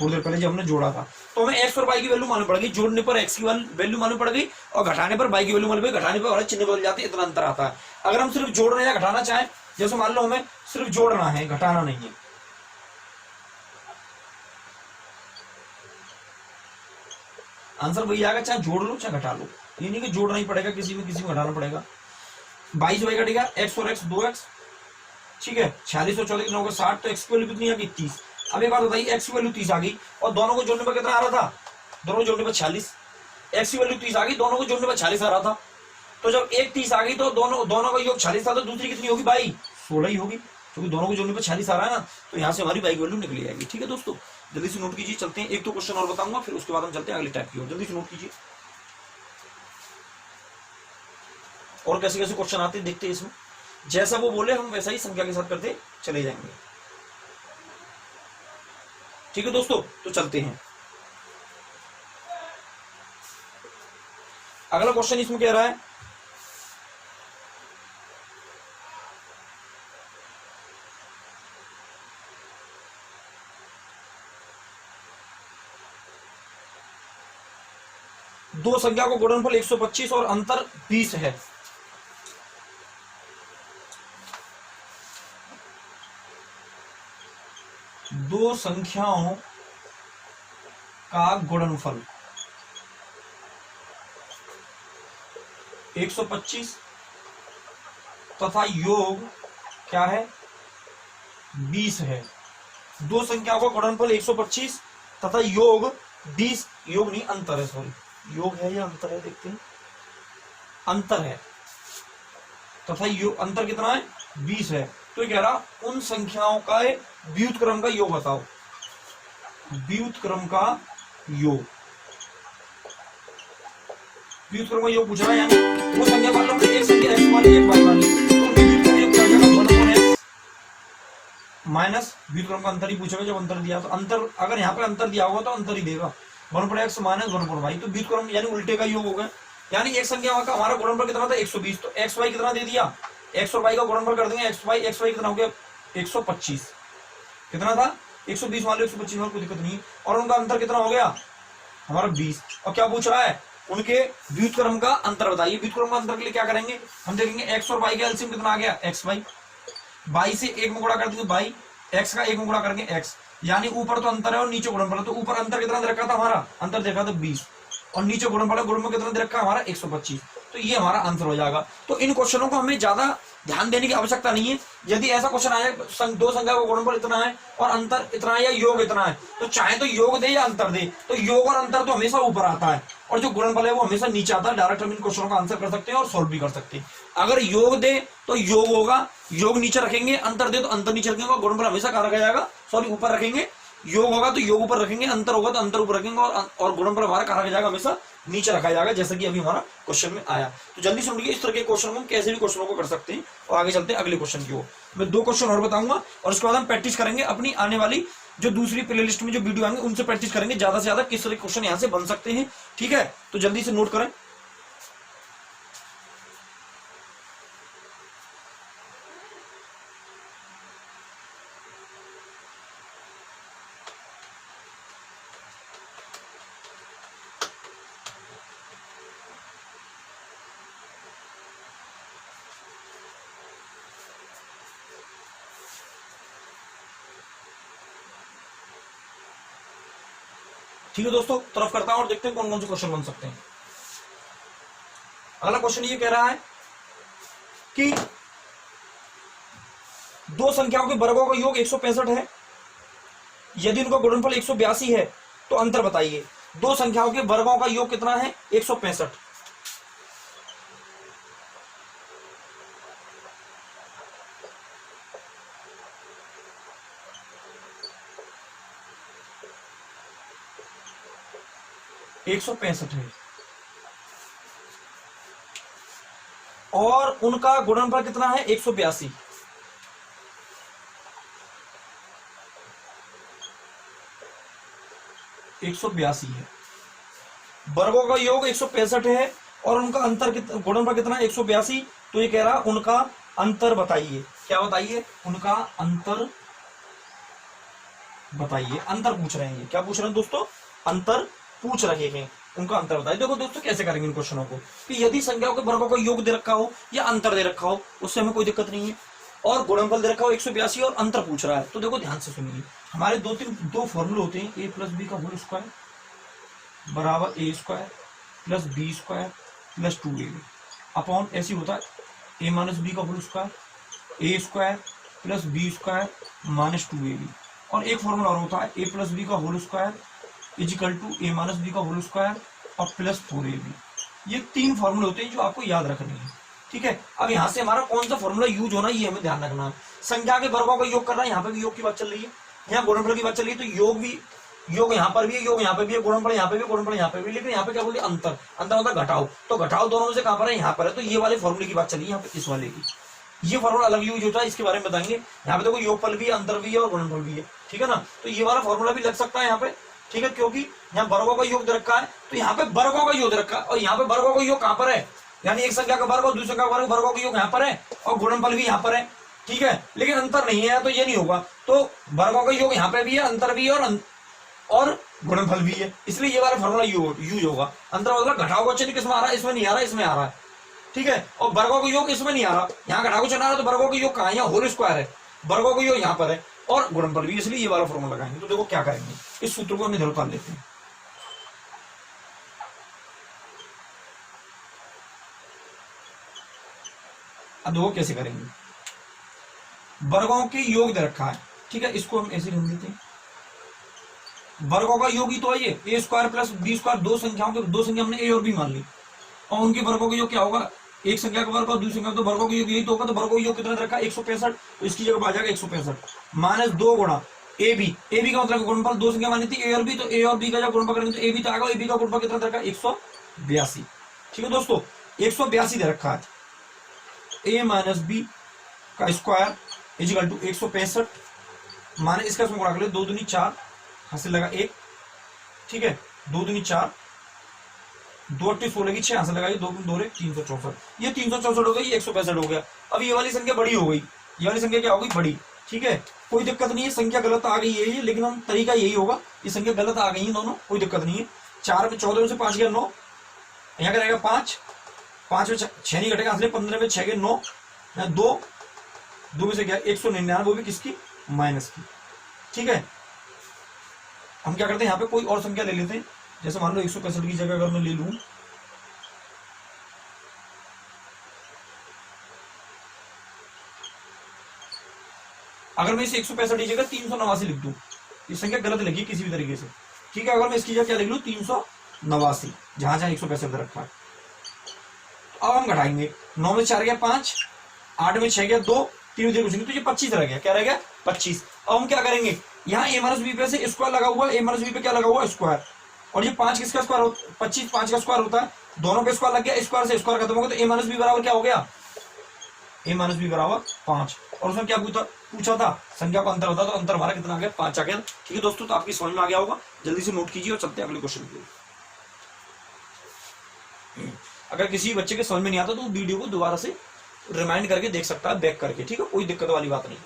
थोड़ी देर पहले जब हमने जोड़ा था। तो हमें x और y की वैल्यू मालूम पड़ गई, जोड़ने पर x की वैल्यू मालूम पड़ गई और घटाने पर y की वैल्यू मालूम पड़ गई। घटाने पर हमारे चिन्ह बदल जाते हैं, इतना अंतर आता है। अगर हम सिर्फ जोड़ रहे हैं या घटाना चाहें, जैसे मान लो हमें सिर्फ जोड़ना है, घटाना नहीं है, आंसर वही आएगा, चाहे जोड़ लो चाहे घटा लो। ये नहीं कि जोड़ना ही पड़ेगा, किसी में घटाना पड़ेगा। 22 y कटेगा, x और x 2x। ठीक है, 46 और 14 कितना होगा 60, तो x की वैल्यू कितनी आ गई 30। अब एक बात बताइए, x की वैल्यू 30 आ गई और दोनों को जोड़ने पर कितना आ रहा था, दोनों को जोड़ने पर 46। x की वैल्यू 30 आ गई, दोनों को जोड़ने पर 40 आ रहा था। तो जब एक 30 आ गई तो दोनों का योग 40 था, तो दूसरी कितनी होगी बाई 16 ही होगी, क्योंकि दोनों को जोड़ने पर 40 आ रहा है ना, तो यहाँ से हमारी बाई की वैल्यू निकली जाएगी। ठीक है दोस्तों, जल्दी से नोट कीजिए, चलते हैं। एक तो क्वेश्चन और बताऊंगा, फिर उसके बाद हम चलते हैं अगले टाइप की ओर। जल्दी से नोट कीजिए, और कैसे कैसे क्वेश्चन आते हैं देखते हैं। इसमें जैसा वो बोले हम वैसा ही संख्या के साथ करते चले जाएंगे। ठीक है दोस्तों, तो चलते हैं। अगला क्वेश्चन इसमें कह रहा है, दो संख्या को गुणनफल 125 और अंतर 20 है। दो संख्याओं का गुणनफल 125 तथा योग क्या है 20 है। दो संख्याओं का गुणनफल 125 तथा योग 20, योग नहीं अंतर है, सॉरी योग है या अंतर है, देखते हैं, अंतर है तथा योग अंतर कितना है 20 है। तो कह रहा उन संख्याओं का व्युत्क्रम का योग बताओ, व्युत्क्रम का योग, व्युत्क्रम का योग पूछ रहा है। यानी वो संख्या मान लो एक संख्या x मान ली, एक y मान ली, तो उनके व्युत्क्रम का योग क्या हो जाएगा 1/x माइनस व्युत्क्रम का अंतर ही पूछेगा। जब अंतर दिया तो अंतर, अगर यहाँ पे अंतर दिया होगा तो अंतर ही देगा, 1/x माइनस 1/y, तो व्युत्क्रम यानी उल्टे का योग हो गया। यानी एक संख्या का हमारा गुणनफल कितना था 120, तो x y कितना दे दिया, x और y का गुणनफल कर देंगे, x y कितना हो गया 125, कितना था 120 मान लो 125, और कोई दिक्कत नहीं। और उनका अंतर कितना हो गया हमारा 20। और क्या पूछ रहा है, उनके व्युत्क्रम का अंतर बताइए। व्युत्क्रम का अंतर के लिए क्या करेंगे, हम देखेंगे x और y का एलसीएम कितना आ गया x y से 1 में गुणा कर देंगे y, x का 1 में गुणा करेंगे x, यानी ऊपर तो अंतर है और नीचे गुणनफल है। तो ऊपर अंतर कितना दे रखा था हमारा, अंतर देखा था 20, और नीचे गुणनफल है, गुणनफल कितना दे रखा हमारा 125। तो ये हमारा आंसर हो जाएगा। तो इन क्वेश्चनों को हमें ज्यादा ध्यान देने की आवश्यकता नहीं है। यदि ऐसा क्वेश्चन आया दो संख्या का गुणनफल इतना है और अंतर इतना है या योग इतना है, तो चाहे तो योग दे या अंतर दे, तो योग और अंतर तो हमेशा ऊपर आता है और जो गुणनफल है वो हमेशा नीचे आता है। डायरेक्ट हम इन क्वेश्चनों का आंसर कर सकते हैं और सॉल्व भी कर सकते हैं। अगर योग दे तो योग होगा, योग नीचे रखेंगे, अंतर दे तो अंतर नीचे रखेंगे और गुणनफल हमेशा कहा रखा जाएगा, सॉरी ऊपर रखेंगे। योग होगा तो योग ऊपर रखेंगे, अंतर होगा तो अंतर ऊपर रखेंगे और गुणनफल हमारा कहा रखा जाएगा, हमेशा नीचे रखा जाएगा, जैसा कि अभी हमारा क्वेश्चन में आया। तो जल्दी सुन लीजिए, इस तरह के क्वेश्चन को हम कैसे भी क्वेश्चनों को कर सकते हैं। और आगे चलते हैं अगले क्वेश्चन की ओर। मैं 2 क्वेश्चन और बताऊंगा और उसके बाद हम प्रैक्टिस करेंगे अपनी आने वाली जो दूसरी प्लेलिस्ट में जो वीडियो आएंगे उनसे प्रैक्टिस करेंगे ज्यादा से ज्यादा किस तरह के क्वेश्चन यहाँ से बन सकते हैं। ठीक है, तो जल्दी से नोट करें। ठीक है दोस्तों, तरफ करता हूं और देखते हैं कौन कौन से क्वेश्चन बन सकते हैं। अगला क्वेश्चन ये कह रहा है कि दो संख्याओं के वर्गों का योग 165 है, यदि उनका गुणनफल 182 है तो अंतर बताइए। दो संख्याओं के वर्गों का योग कितना है? 165। है और उनका गुणनफल कितना है? 182। है। वर्गों का योग 165 है और उनका अंतर गुणनफल कितना है? 182। तो ये कह रहा उनका अंतर बताइए। क्या बताइए? उनका अंतर बताइए। अंतर पूछ रहे हैं। क्या पूछ रहे हैं दोस्तों? अंतर पूछ रहे हैं, उनका अंतर बताइए। देखो दोस्तों कैसे करेंगे इन क्वेश्चनों को कि यदि संख्याओं के वर्गों का योग दे रखा हो या अंतर दे रखा हो उससे हमें कोई दिक्कत नहीं है, और गुणनफल दे रखा हो 182 और अंतर पूछ रहा है, तो देखो ध्यान से सुनिए। हमारे दो फॉर्मूले होते हैं, a प्लस बी का होल स्क्वायर बराबर A square plus B square plus 2ab upon ऐसी होता है a माइनस बी का whole square A square plus B square minus 2ab। और एक फॉर्मूला और होता है a प्लस बी का whole square equal to A minus B का होल स्क्वायर और प्लस 4ab। ये 3 फॉर्मूले होते हैं जो आपको याद रखने हैं। ठीक है, अब यहाँ से हमारा कौन सा फॉर्मूला यूज होना ये हमें ध्यान रखना है। संख्या के वर्गों का योग करना है, यहाँ पे भी योग की बात चल रही है, यहाँ गुणनफल की बात चल रही है, तो योग यहाँ पर भी है, योग यहाँ पे भी है, गुणनफल यहाँ पे भी, गुणनफल यहाँ पे भी। लेकिन यहाँ पे क्या बोलिए? अंतर। अंतर मतलब घटाओ, तो घटाओ दोनों में से कहाँ पर है? यहाँ पर है। तो ये वाले फॉर्मूले की बात चली है यहाँ पे, इस वाले की। ये फॉर्मूला अलग यूज होता है, इसके बारे में बताएंगे। यहाँ पे देखो योगफल भी है, अंतर भी है और गुणनफल भी है। ठीक है ना, तो ये वाला फॉर्मूला भी लग सकता है यहाँ पे। ठीक है, क्योंकि यहाँ वर्गों का योग दे रखा है, तो यहाँ पे वर्गों का योग दे रखा है और यहाँ पे वर्गों का योग कहाँ पर है? यानी एक संख्या का वर्ग और दूसरी संख्या का वर्ग, वर्गों का योग यहाँ पर है और गुणनफल भी यहाँ पर है। ठीक है, लेकिन अंतर नहीं है, तो ये नहीं होगा। तो वर्गों का योग यहाँ पे भी है, अंतर भी है और गुणनफल भी है, इसलिए ये वाला फॉर्मूला यूज होगा। अंतर मतलब घटाओ का चिन्ह किसमें आ रहा है? इसमें नहीं आ रहा, इसमें आ रहा है। ठीक है, और वर्गों का योग इसमें नहीं आ रहा, यहाँ घटाओ का चिन्ह आ रहा है, तो वर्गों का योग कहाँ है? यहाँ होल स्क्वायर है, वर्गों का योग यहाँ पर है और गुणनफल भी, इसलिए ये वाला फॉर्मूला लगाएंगे। तो देखो क्या करेंगे, इस सूत्र को हम इधर उतार लेते हैं। अब देखो कैसे करेंगे। वर्गों के योग दे रखा है, ठीक है, इसको हम ऐसे लिख देते हैं। वर्गों का योग ही तो है ये, ए स्क्वायर प्लस बी स्क्वायर। दो संख्या हमने ए और बी मान ली, और उनके वर्गों का योग क्या होगा? एक संख्या का वर्ग और दूसरी संख्या, तो वर्गों का योग यही तो होगा। तो वर्गों का योग कितना दे रखा है? 165। तो इसकी जगह आ जाएगा 165 माइनस 2 गुणा ए बी। ए बी का मतलब गुणनफल दो संख्या मानी थी ए और बी, तो ए और बी का जब गुणनफल करेंगे तो ए बी तो आएगा। ए बी का गुणनफल कितना दे रखा है? 182। ठीक है दोस्तों, 182 दे रखा है। ए माइनस बी का स्क्वायर इजिकल टू 165 माने इसका इसमें गुणा कर ले, 2 दूनी 4, हासिल लगा 1। ठीक है, 2 दूनी 4, 2 8 16 की 6 हासिल लगाइए, 2 2 364। ये 364 हो गई, ये 165 हो गया। अब ये वाली संख्या बड़ी हो गई, ये वाली संख्या क्या हो गई? बड़ी। ठीक है, कोई दिक्कत नहीं है, संख्या गलत आ गई है, लेकिन हम तरीका यही होगा, ये संख्या गलत आ गई है दोनों, कोई दिक्कत नहीं है। 4 में 14 में से 5 गया 9, यहाँ का रहेगा 5, 5 में 6 नहीं घटेगा, 15 में 6 के 9, 2 में से क्या? 199, वो भी किसकी? माइनस की। ठीक है, हम क्या करते हैं, यहाँ पे कोई और संख्या ले लेते हैं। जैसे मान लो 165 की जगह अगर मैं ले लूं अगर मैं इसे 165 की जगह 389 लिख दूं, ये संख्या गलत लगी किसी भी तरीके से, ठीक है। अगर मैं इसकी जगह क्या लिख लूं 389, जहां जहां 165 रखा है। अब हम घटाएंगे, 9 में 4 गया 5, 8 में 6 गया 2, 3 में 3 कुछ नहीं, तो ये 25 रह गया। क्या रह गया 25। अब हम क्या करेंगे, यहाँ a माइनस बी पे से स्क्वायर लगा हुआ, a माइनस बी पे क्या लगा हुआ स्क्वायर, और ये 5 किसका स्क्वायर होता है, 25 5 का स्क्वायर होता है, दोनों पे स्क्वायर लग गया, स्क्वायर से स्क्वायर खत्म हो गया, तो a माइनस बी बराबर क्या हो गया, a माइनस बी बराबर 5। और उसमें क्या पूछा था, संख्या का अंतर होता, तो अंतर हमारा कितना आ गया 5 आ गया। ठीक है दोस्तों, तो आपकी समझ में आ गया होगा, जल्दी से नोट कीजिए और चलते हैं अगले क्वेश्चन के लिए। अगर किसी बच्चे के समझ में नहीं आता तो वीडियो को दोबारा से रिमाइंड करके देख सकता है, बैक करके, ठीक है, कोई दिक्कत वाली बात नहीं है,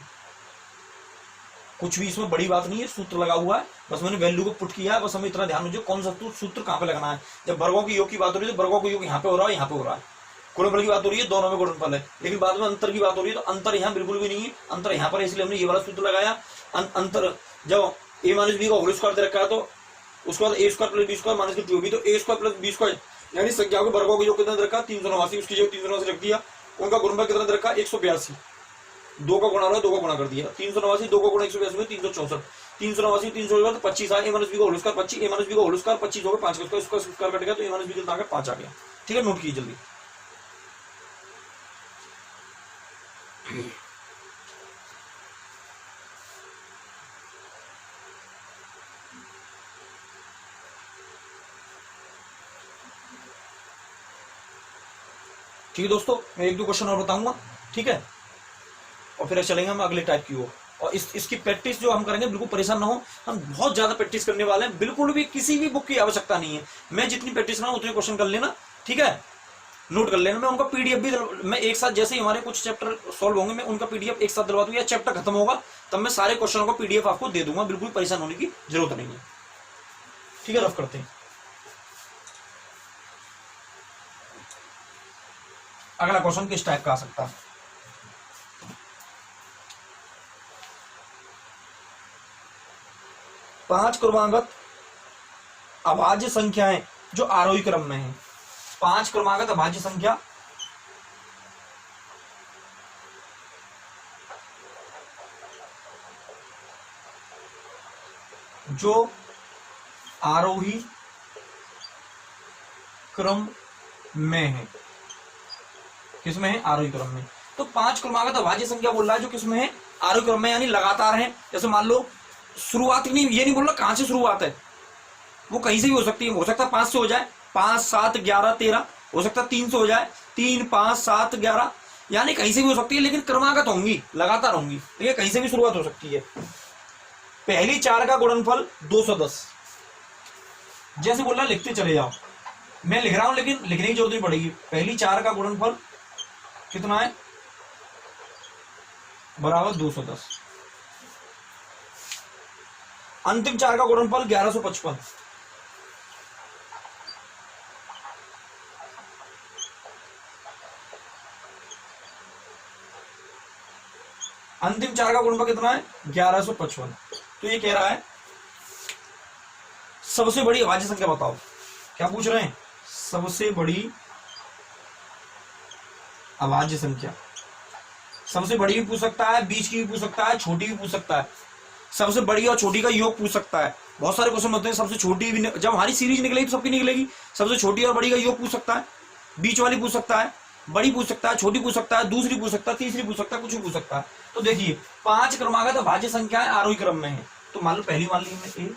कुछ भी इसमें बड़ी बात नहीं है, सूत्र लगा हुआ है, बस मैंने वैल्यू को पुट किया है, बस हमें इतना ध्यान हो जाए कौन सा सूत्र कहां पे लगाना है। जब वर्गों की योग की बात हो रही है तो वर्गों का योग यहाँ पे हो रहा है, यहाँ पे हो रहा है, गुणनफल की बात हो रही है दोनों में गुणनफल है, लेकिन बाद में अंतर की बात हो रही है तो अंतर यहाँ बिल्कुल भी नहीं है, अंतर यहाँ पर है, इसलिए हमने ये वाला सूत्र लगाया। अंतर जब a माइनस बी का होल स्क्वायर दे रखा है तो उसके बाद a square plus B square minus 2 होगी, तो a square plus B square यानी संख्याओं के वर्गों का योग कितना दे रखा 389, उसकी जगह 389 रख दिया, उनका गुणनफल कितना दे रखा 182, 2 का गुणा रहा है 2 का गुणा कर दिया, 389 2 का गुणा 182 में 364, 389 300 तो 25 आया, a माइनस बी का whole square 25, a minus B का होल स्क्वायर 25 हो गया, 5 का स्क्वायर कट गया, तो a माइनस बी कितना आ गया 5 आ गया। ठीक है, नोट कीजिए जल्दी। ठीक है दोस्तों, मैं 1-2 क्वेश्चन और बताऊंगा, ठीक है, और फिर चलेंगे हम अगले टाइप की ओर। और इसकी प्रैक्टिस जो हम करेंगे, बिल्कुल परेशान ना हो, हम बहुत ज्यादा प्रैक्टिस करने वाले हैं, बिल्कुल भी किसी भी बुक की आवश्यकता नहीं है, मैं जितनी प्रैक्टिस कर रहा हूं उतने क्वेश्चन कर लेना, ठीक है, नोट कर लेना। मैं उनका पीडीएफ भी मैं एक साथ, जैसे ही हमारे कुछ चैप्टर सॉल्व होंगे मैं उनका पीडीएफ एक साथ दिलवा दूंगा, या चैप्टर खत्म होगा तब मैं सारे क्वेश्चनों का पीडीएफ आपको दे दूंगा, बिल्कुल परेशान होने की जरूरत नहीं है। ठीक है, रफ करते हैं। अगला क्वेश्चन किस टाइप का आ सकता है, पांच क्रमागत अभाज्य संख्याएं जो आरोही क्रम में है, 5 क्रमागत अभाज्य संख्या जो आरोही क्रम में है, किसमें है आरोही क्रम में। तो 5 क्रमागत अभाज्य संख्या बोल रहा है जो किसमें है आरोही क्रम में, यानी लगातार है। जैसे मान लो शुरुआत नहीं, ये नहीं बोल रहा कहां से शुरुआत है, वो कहीं से भी हो सकती है, हो सकता है 5 से हो जाए, 5 7 11 13, हो सकता है 3 से हो जाए, 3 5 7 11, यानी कहीं से भी हो सकती है, लेकिन क्रमागत होंगी, लगातार होंगी, ठीक है, कहीं से भी शुरुआत हो सकती है। पहली 4 का गुणनफल 210, जैसे बोल रहा लिखते चले जाओ, मैं लिख रहा हूं लेकिन लिखने की जरूरत नहीं पड़ेगी। पहली 4 का गुणनफल कितना है, बराबर 210। अंतिम 4 का गुणनफल 1155, अंतिम 4 का गुणनफल कितना है 1155। तो ये कह रहा है सबसे बड़ी अभाज्य संख्या बताओ, क्या पूछ रहे हैं, सबसे बड़ी अभाज्य संख्या। सबसे बड़ी भी पूछ सकता है, बीच की भी पूछ सकता है, छोटी भी पूछ सकता है, सबसे बड़ी और छोटी का योग पूछ सकता है। बहुत सारे क्वेश्चन होते हैं सबसे छोटी भी, जब हमारी सीरीज निकलेगी तो सबकी निकलेगी, सबसे छोटी और बड़ी का योग पूछ सकता है, बीच वाली पूछ सकता है, बड़ी पूछ सकता है, छोटी पूछ सकता है, दूसरी पूछ सकता है, तीसरी पूछ सकता है, कुछ भी पूछ सकता है। तो देखिए 5 क्रमागत अभाज्य संख्याएं आरोही क्रम में है, तो मान लो पहली मान ली हमने ए,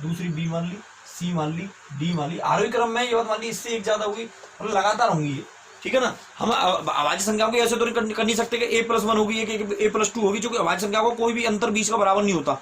दूसरी बी मान ली, सी मान ली, डी मान ली, आरोही क्रम में ये बात मान ली, इससे एक ज्यादा होगी, मतलब लगातार होंगी ये, ठीक है ना। हम अभाज्य संख्याओं को ऐसे तो कर नहीं सकते कि a+1 होगी, a+2 होगी, जो कि अभाज्य संख्या को कोई भी अंतर बीच का बराबर नहीं होता।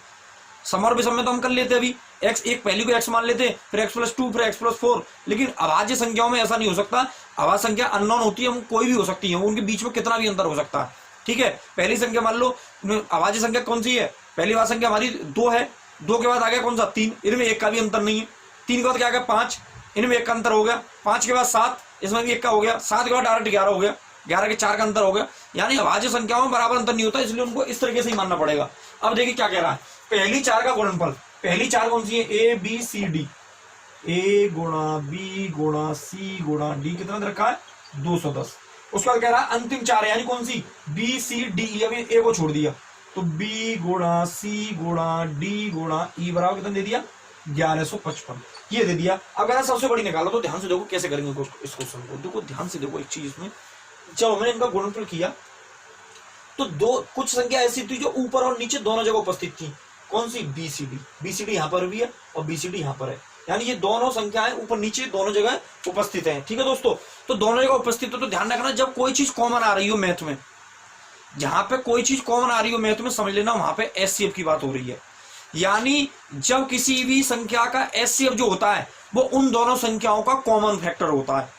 सम और विषम में तो हम कर लेते अभी, x एक पहली को x मान लेते, फिर x+2 फिर x+4, लेकिन अभाज्य संख्याओं में ऐसा नहीं हो सकता। अभाज्य संख्या अननोन होती है, कोई भी हो सकती है, उनके बीच में कितना भी अंतर हो सकता है, ठीक है। पहली संख्या मान लो, अभाज्य संख्या कौन सी है, पहली बात संख्या हमारी 2 है, 2 के बाद आ गया कौन सा 3, इनमें 1 का भी अंतर नहीं है, 3 के बाद क्या आ गया 5, इनमें 1 का अंतर हो गया, 5 के बाद 7, इसमें भी 1 का हो गया, 7 के बाद डायरेक्ट 11 हो गया, 11 के 4 का अंतर हो गया, यानी अभाज्य संख्याओं में बराबर अंतर नहीं होता, इसलिए उनको इस तरीके से ही मानना पड़ेगा। अब देखिए क्या कह रहा है, पहली 4 का गुणनफल, पहली 4 कौन सी है, ए बी सी डी, ए गुणा बी गुणा सी गुणा डी, कितना दे रखा है 210। उसका कह रहा है अंतिम 4 यानी कौन सी, बी सी डी, अभी ए को छोड़ दिया, तो बी गुणा सी गुणा डी गुणा ई बराबर कितना दे दिया 1155, ये दे दिया। अब अगर सबसे बड़ी निकालो तो ध्यान से देखो कैसे करेंगे इस क्वेश्चन को। देखो ध्यान से देखो एक चीज इसमें, जब हमने इनका गुणनफल किया तो दो कुछ संख्या ऐसी थी जो ऊपर और नीचे दोनों जगह उपस्थित थी। कौन सी? बीसीडी। बीसीडी यहां पर भी है और बीसीडी यहां पर है, यानी ये दोनों संख्याएं ऊपर नीचे दोनों जगह उपस्थित हैं। ठीक है दोस्तों, तो दोनों जगह उपस्थित हो तो ध्यान रखना जब कोई चीज कॉमन आ रही हो मैथ में, जहां पे कोई चीज कॉमन आ रही हो मैथ में, समझ लेना वहां पे एचसीएफ की बात हो रही है। यानी जब किसी भी संख्या का एचसीएफ जो होता है वो उन दोनों संख्याओं का कॉमन फैक्टर होता है।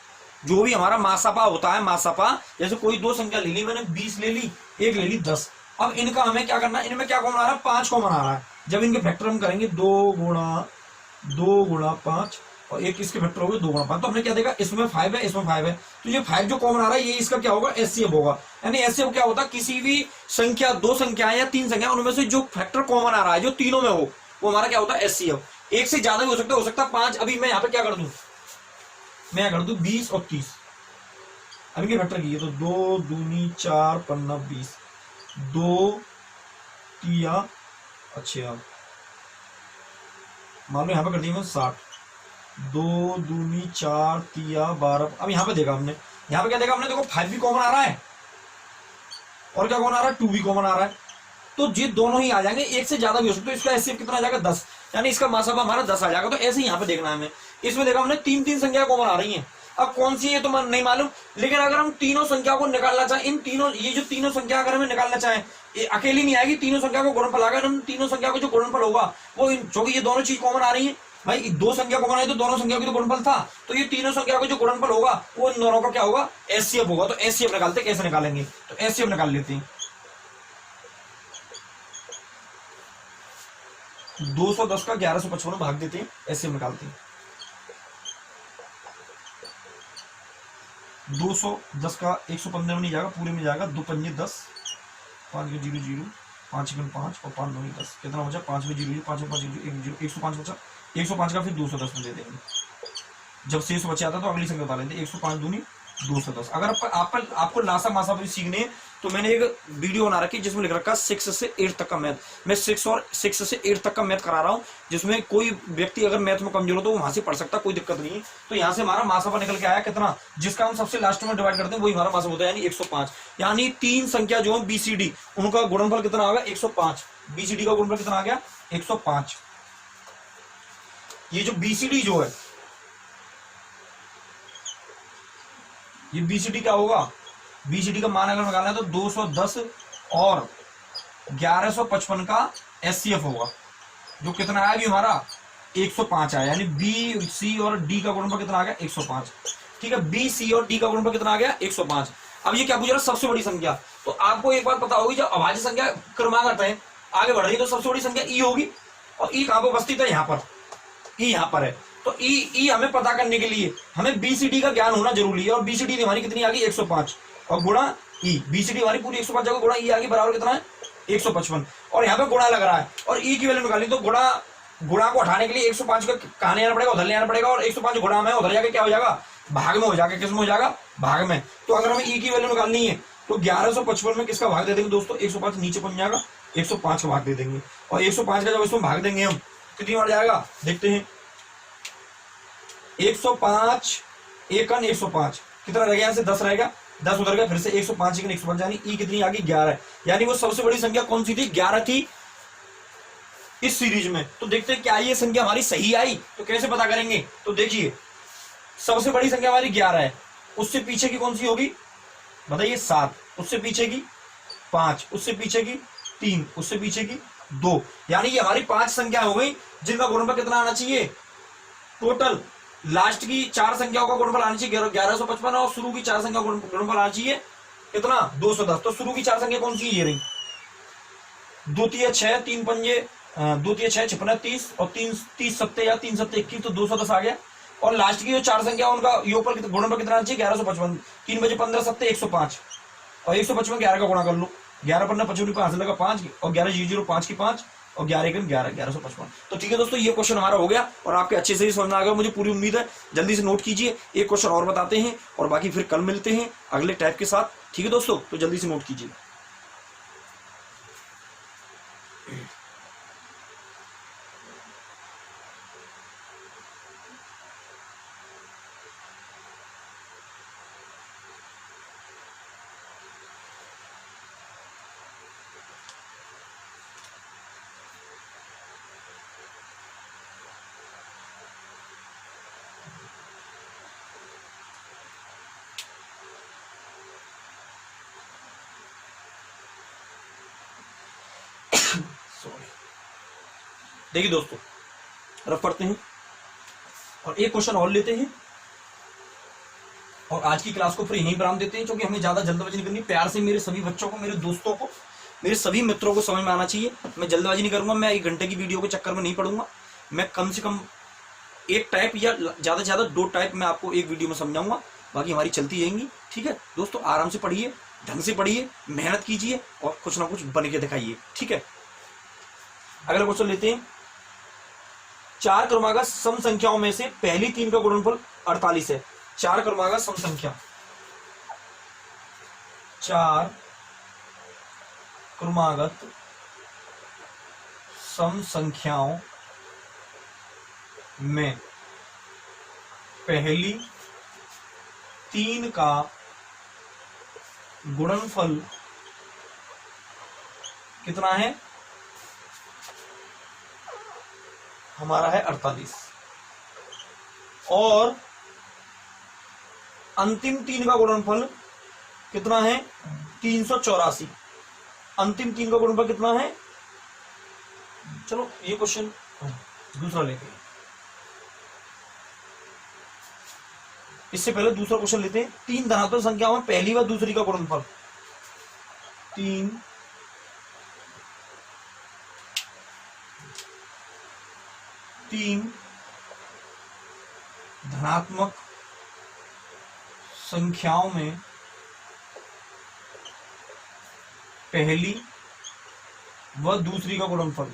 जो भी हमारा मासापा होता है, मासापा जैसे कोई दो संख्या ले ली, मैंने 20 ले ली, एक ले ली 10। अब इनका हमें क्या करना है, इनमें क्या कॉमन आ रहा है? 5 कॉमन आ रहा है। जब इनके फैक्टर हम करेंगे 2 गुणा 5 और एक इसके फैक्टर हो गए 2 गुणा 5, तो हमने क्या देखा, इसमें 5 है, इसमें 5 है, तो ये 5 जो कॉमन आ रहा है ये इसका क्या होगा? एचसीएफ होगा। यानी एचसीएफ क्या होता है? किसी भी संख्या, दो संख्याएं या तीन संख्या, उनमें से जो फैक्टर कॉमन आ रहा है जो तीनों में हो वो हमारा क्या होता है? एचसीएफ। एक से ज्यादा भी हो सकता है 5। अभी मैं यहाँ पे क्या कर दूं, मैं कर दूं 20 और 30। अब इनके फैक्टर किए तो 2 दूनी 4 पन्ना 20, 2 तिया, अच्छा मान लो यहाँ पे कर दिया 60, 2 दूनी 4 तिया 12। अब यहाँ पे देखा हमने, यहाँ पे क्या देखा हमने, देखो 5 भी कॉमन आ रहा है और क्या कॉमन आ रहा है? 2 भी कॉमन आ रहा है। तो ये दोनों ही आ जाएंगे, एक से ज्यादा भी हो सकते हैं। इसका एचसीएफ कितना आ जाएगा? 10, यानी इसका मासापा हमारा 10 आ जाएगा। तो ऐसे ही यहाँ पे देखना है हमें। इसमें देखा हमने 3 संख्या कॉमन आ रही है। अब कौन सी है तो नहीं मालूम, लेकिन अगर हम तीनों संख्या को निकालना चाहें, इन तीनों, ये जो तीनों संख्या अगर हमें निकालना चाहें, ये अकेली नहीं आएगी, तीनों संख्या को गुणनफल आएगा। हम तीनों संख्या को जो गुणनफल होगा वो जो ये दोनों चीज कॉमन आ रही है, भाई दो संख्या कॉमन आई तो दोनों संख्या की तो गुणनफल था, तो ये तीनों संख्या को जो गुणनफल होगा वो इन दोनों का क्या होगा? एचसीएफ होगा। तो एचसीएफ निकालते, कैसे निकालेंगे? तो एचसीएफ निकाल लेते हैं। 210 का 1155 भाग देते हैं, एचसीएफ निकालते हैं। 210 का 115 में नहीं जाएगा, पूरे में जाएगा। 2 पंजे 10, 5 के 0 0, 5 के 5 और 5 9 10, कितना बचा? 5 में 0 5 में 5 0 105 बचा। 105 का फिर 210 में दे देंगे। जब शेष बचा आता तो अगली संख्या बता लेते। 105 दूनी 210। अगर आपको लासा मासा भी सीखने तो मैंने एक वीडियो बना रखी जिसमें लिख रखा 6 से 8 तक का मैथ। मैं 6 से 8 तक का मैथ करा रहा हूँ, जिसमें कोई व्यक्ति अगर मैथ में कमजोर हो तो वहां से पढ़ सकता, कोई दिक्कत नहीं है। तो यहाँ से हमारा मासापा निकल के आया कितना, जिसका हम सबसे लास्ट में डिवाइड करते हैं वही हमारा मासापा होता है, यानी 105। यानी 3 संख्या जो है बीसीडी, उनका गुणनफल कितना आ गया? 105। बीसीडी का गुणनफल कितना आ गया? 105। ये जो बीसीडी जो है, ये बीसीडी क्या होगा? बीसीडी का मान अगर निकालना है तो 210 और 1155 का एचसीएफ होगा, जो कितना आया भी हमारा? 105 आया। यानी बी, सी और डी का गुणनफल कितना आ गया? 105। ठीक है, बी, सी और डी का गुणनफल कितना आ गया? 105। अब ये क्या पूछ रहा है? सबसे बड़ी संख्या। तो आपको एक बात पता होगी, जब अभाज्य संख्या क्रमागत है, आगे बढ़ रही है, तो सबसे बड़ी संख्या ई होगी। और ई कहां पर उपस्थित है? यहाँ पर। ई यहाँ पर है। तो ई हमें पता करने के लिए हमें बीसीडी का ज्ञान होना जरूरी है। और बीसीडी हमारी कितनी आ गई? 105 और गुणा ई। बीसीडी हमारी पूरी 105 जगह गुणा ई आ गई, बराबर कितना है? 155। और यहाँ पे गुणा लग रहा है और ई की वैल्यू निकाली, तो गुणा को हटाने के लिए 105 का कहां ले आना पड़ेगा? उधर ले आना पड़ेगा। और 105 गुणा में उधर जाके क्या हो जाएगा? भाग में हो जाएगा। किस में हो जाएगा? भाग में। तो अगर हमें ई की वैल्यू निकालनी है तो 1155 में किसका भाग दे देंगे दोस्तों? 105 नीचे बन जाएगा, 105 का भाग दे देंगे। और 105 का जब इसमें भाग देंगे हम, कितनी बार जाएगा देखते हैं। 105 एकन 105, कितना रह गया? यहाँ से 10 रहेगा, 10 उधर गया, फिर से 105 एकन 105, यानी ई कितनी आ गई? 11। यानी वो सबसे बड़ी संख्या कौन सी थी? 11 थी इस सीरीज में। तो देखते हैं क्या ये संख्या हमारी सही आई। तो कैसे पता करेंगे? तो देखिए, सबसे बड़ी संख्या हमारी 11 है, उससे पीछे की कौन सी होगी बताइए? 7, उससे पीछे की 5, उससे पीछे की 3, उससे पीछे की 2। यानी ये हमारी 5 संख्या हो गई जिनका गुणनफल कितना आना चाहिए? टोटल लास्ट की 4 संख्याओं का गुणनफल आना चाहिए 1155 और शुरू की 4 संख्या गुणनफल आना चाहिए कितना? 210। तो शुरू की 4 संख्या कौन सी? ये रही। 2 तिया 6, 3 पंजे 2 तिया 6 56 30 और 30 सत्ते या 3 सत्ते 21, तो 210 आ गया। और लास्ट की जो 4 संख्या उनका योगफल गुणनफल कितना आना चाहिए? 1155। 3 बजे 15 सत्ते 105 और 155 11 का गुणा कर लो। 11 15 55 हासिल लगा 5 और 11 5 की 5 और 11 एकन 11 1155। तो ठीक है दोस्तों, ये क्वेश्चन हमारा हो गया और आपके अच्छे से ही समझ में आ गया, मुझे पूरी उम्मीद है। जल्दी से नोट कीजिए, एक क्वेश्चन और बताते हैं और बाकी फिर कल मिलते हैं अगले टाइप के साथ। ठीक है दोस्तों, तो जल्दी से नोट कीजिए। देखिए दोस्तों, रफ पढ़ते हैं और एक क्वेश्चन और लेते हैं और आज की क्लास को फिर यहीं विराम देते हैं, क्योंकि हमें ज्यादा जल्दबाजी नहीं करनी। प्यार से मेरे सभी बच्चों को, मेरे दोस्तों को, मेरे सभी मित्रों को समझ में आना चाहिए। मैं जल्दबाजी नहीं करूंगा, मैं 1 घंटे की वीडियो के चक्कर में नहीं पढ़ूंगा। मैं कम से कम एक टाइप या ज्यादा से ज्यादा 2 टाइप मैं आपको एक वीडियो में समझाऊंगा, बाकी हमारी चलती जाएंगी। ठीक है दोस्तों, आराम से पढ़िए, ढंग से पढ़िए, मेहनत कीजिए और कुछ ना कुछ बन के दिखाइए। ठीक है, अगला क्वेश्चन लेते हैं। 4 क्रमागत सम संख्याओं में से पहली 3 का गुणनफल 48 है। 4 क्रमागत सम संख्या, 4 क्रमागत सम संख्याओं में पहली 3 का गुणनफल कितना है? हमारा है 48 और अंतिम 3 का गुणनफल कितना है? 384। अंतिम 3 का गुणनफल कितना है? चलो ये क्वेश्चन दूसरा लेते हैं, इससे पहले दूसरा क्वेश्चन लेते हैं। 3 धनात्मक संख्याओं में पहली व दूसरी का गुणनफल, 3 धनात्मक संख्याओं में पहली व दूसरी का गुणनफल,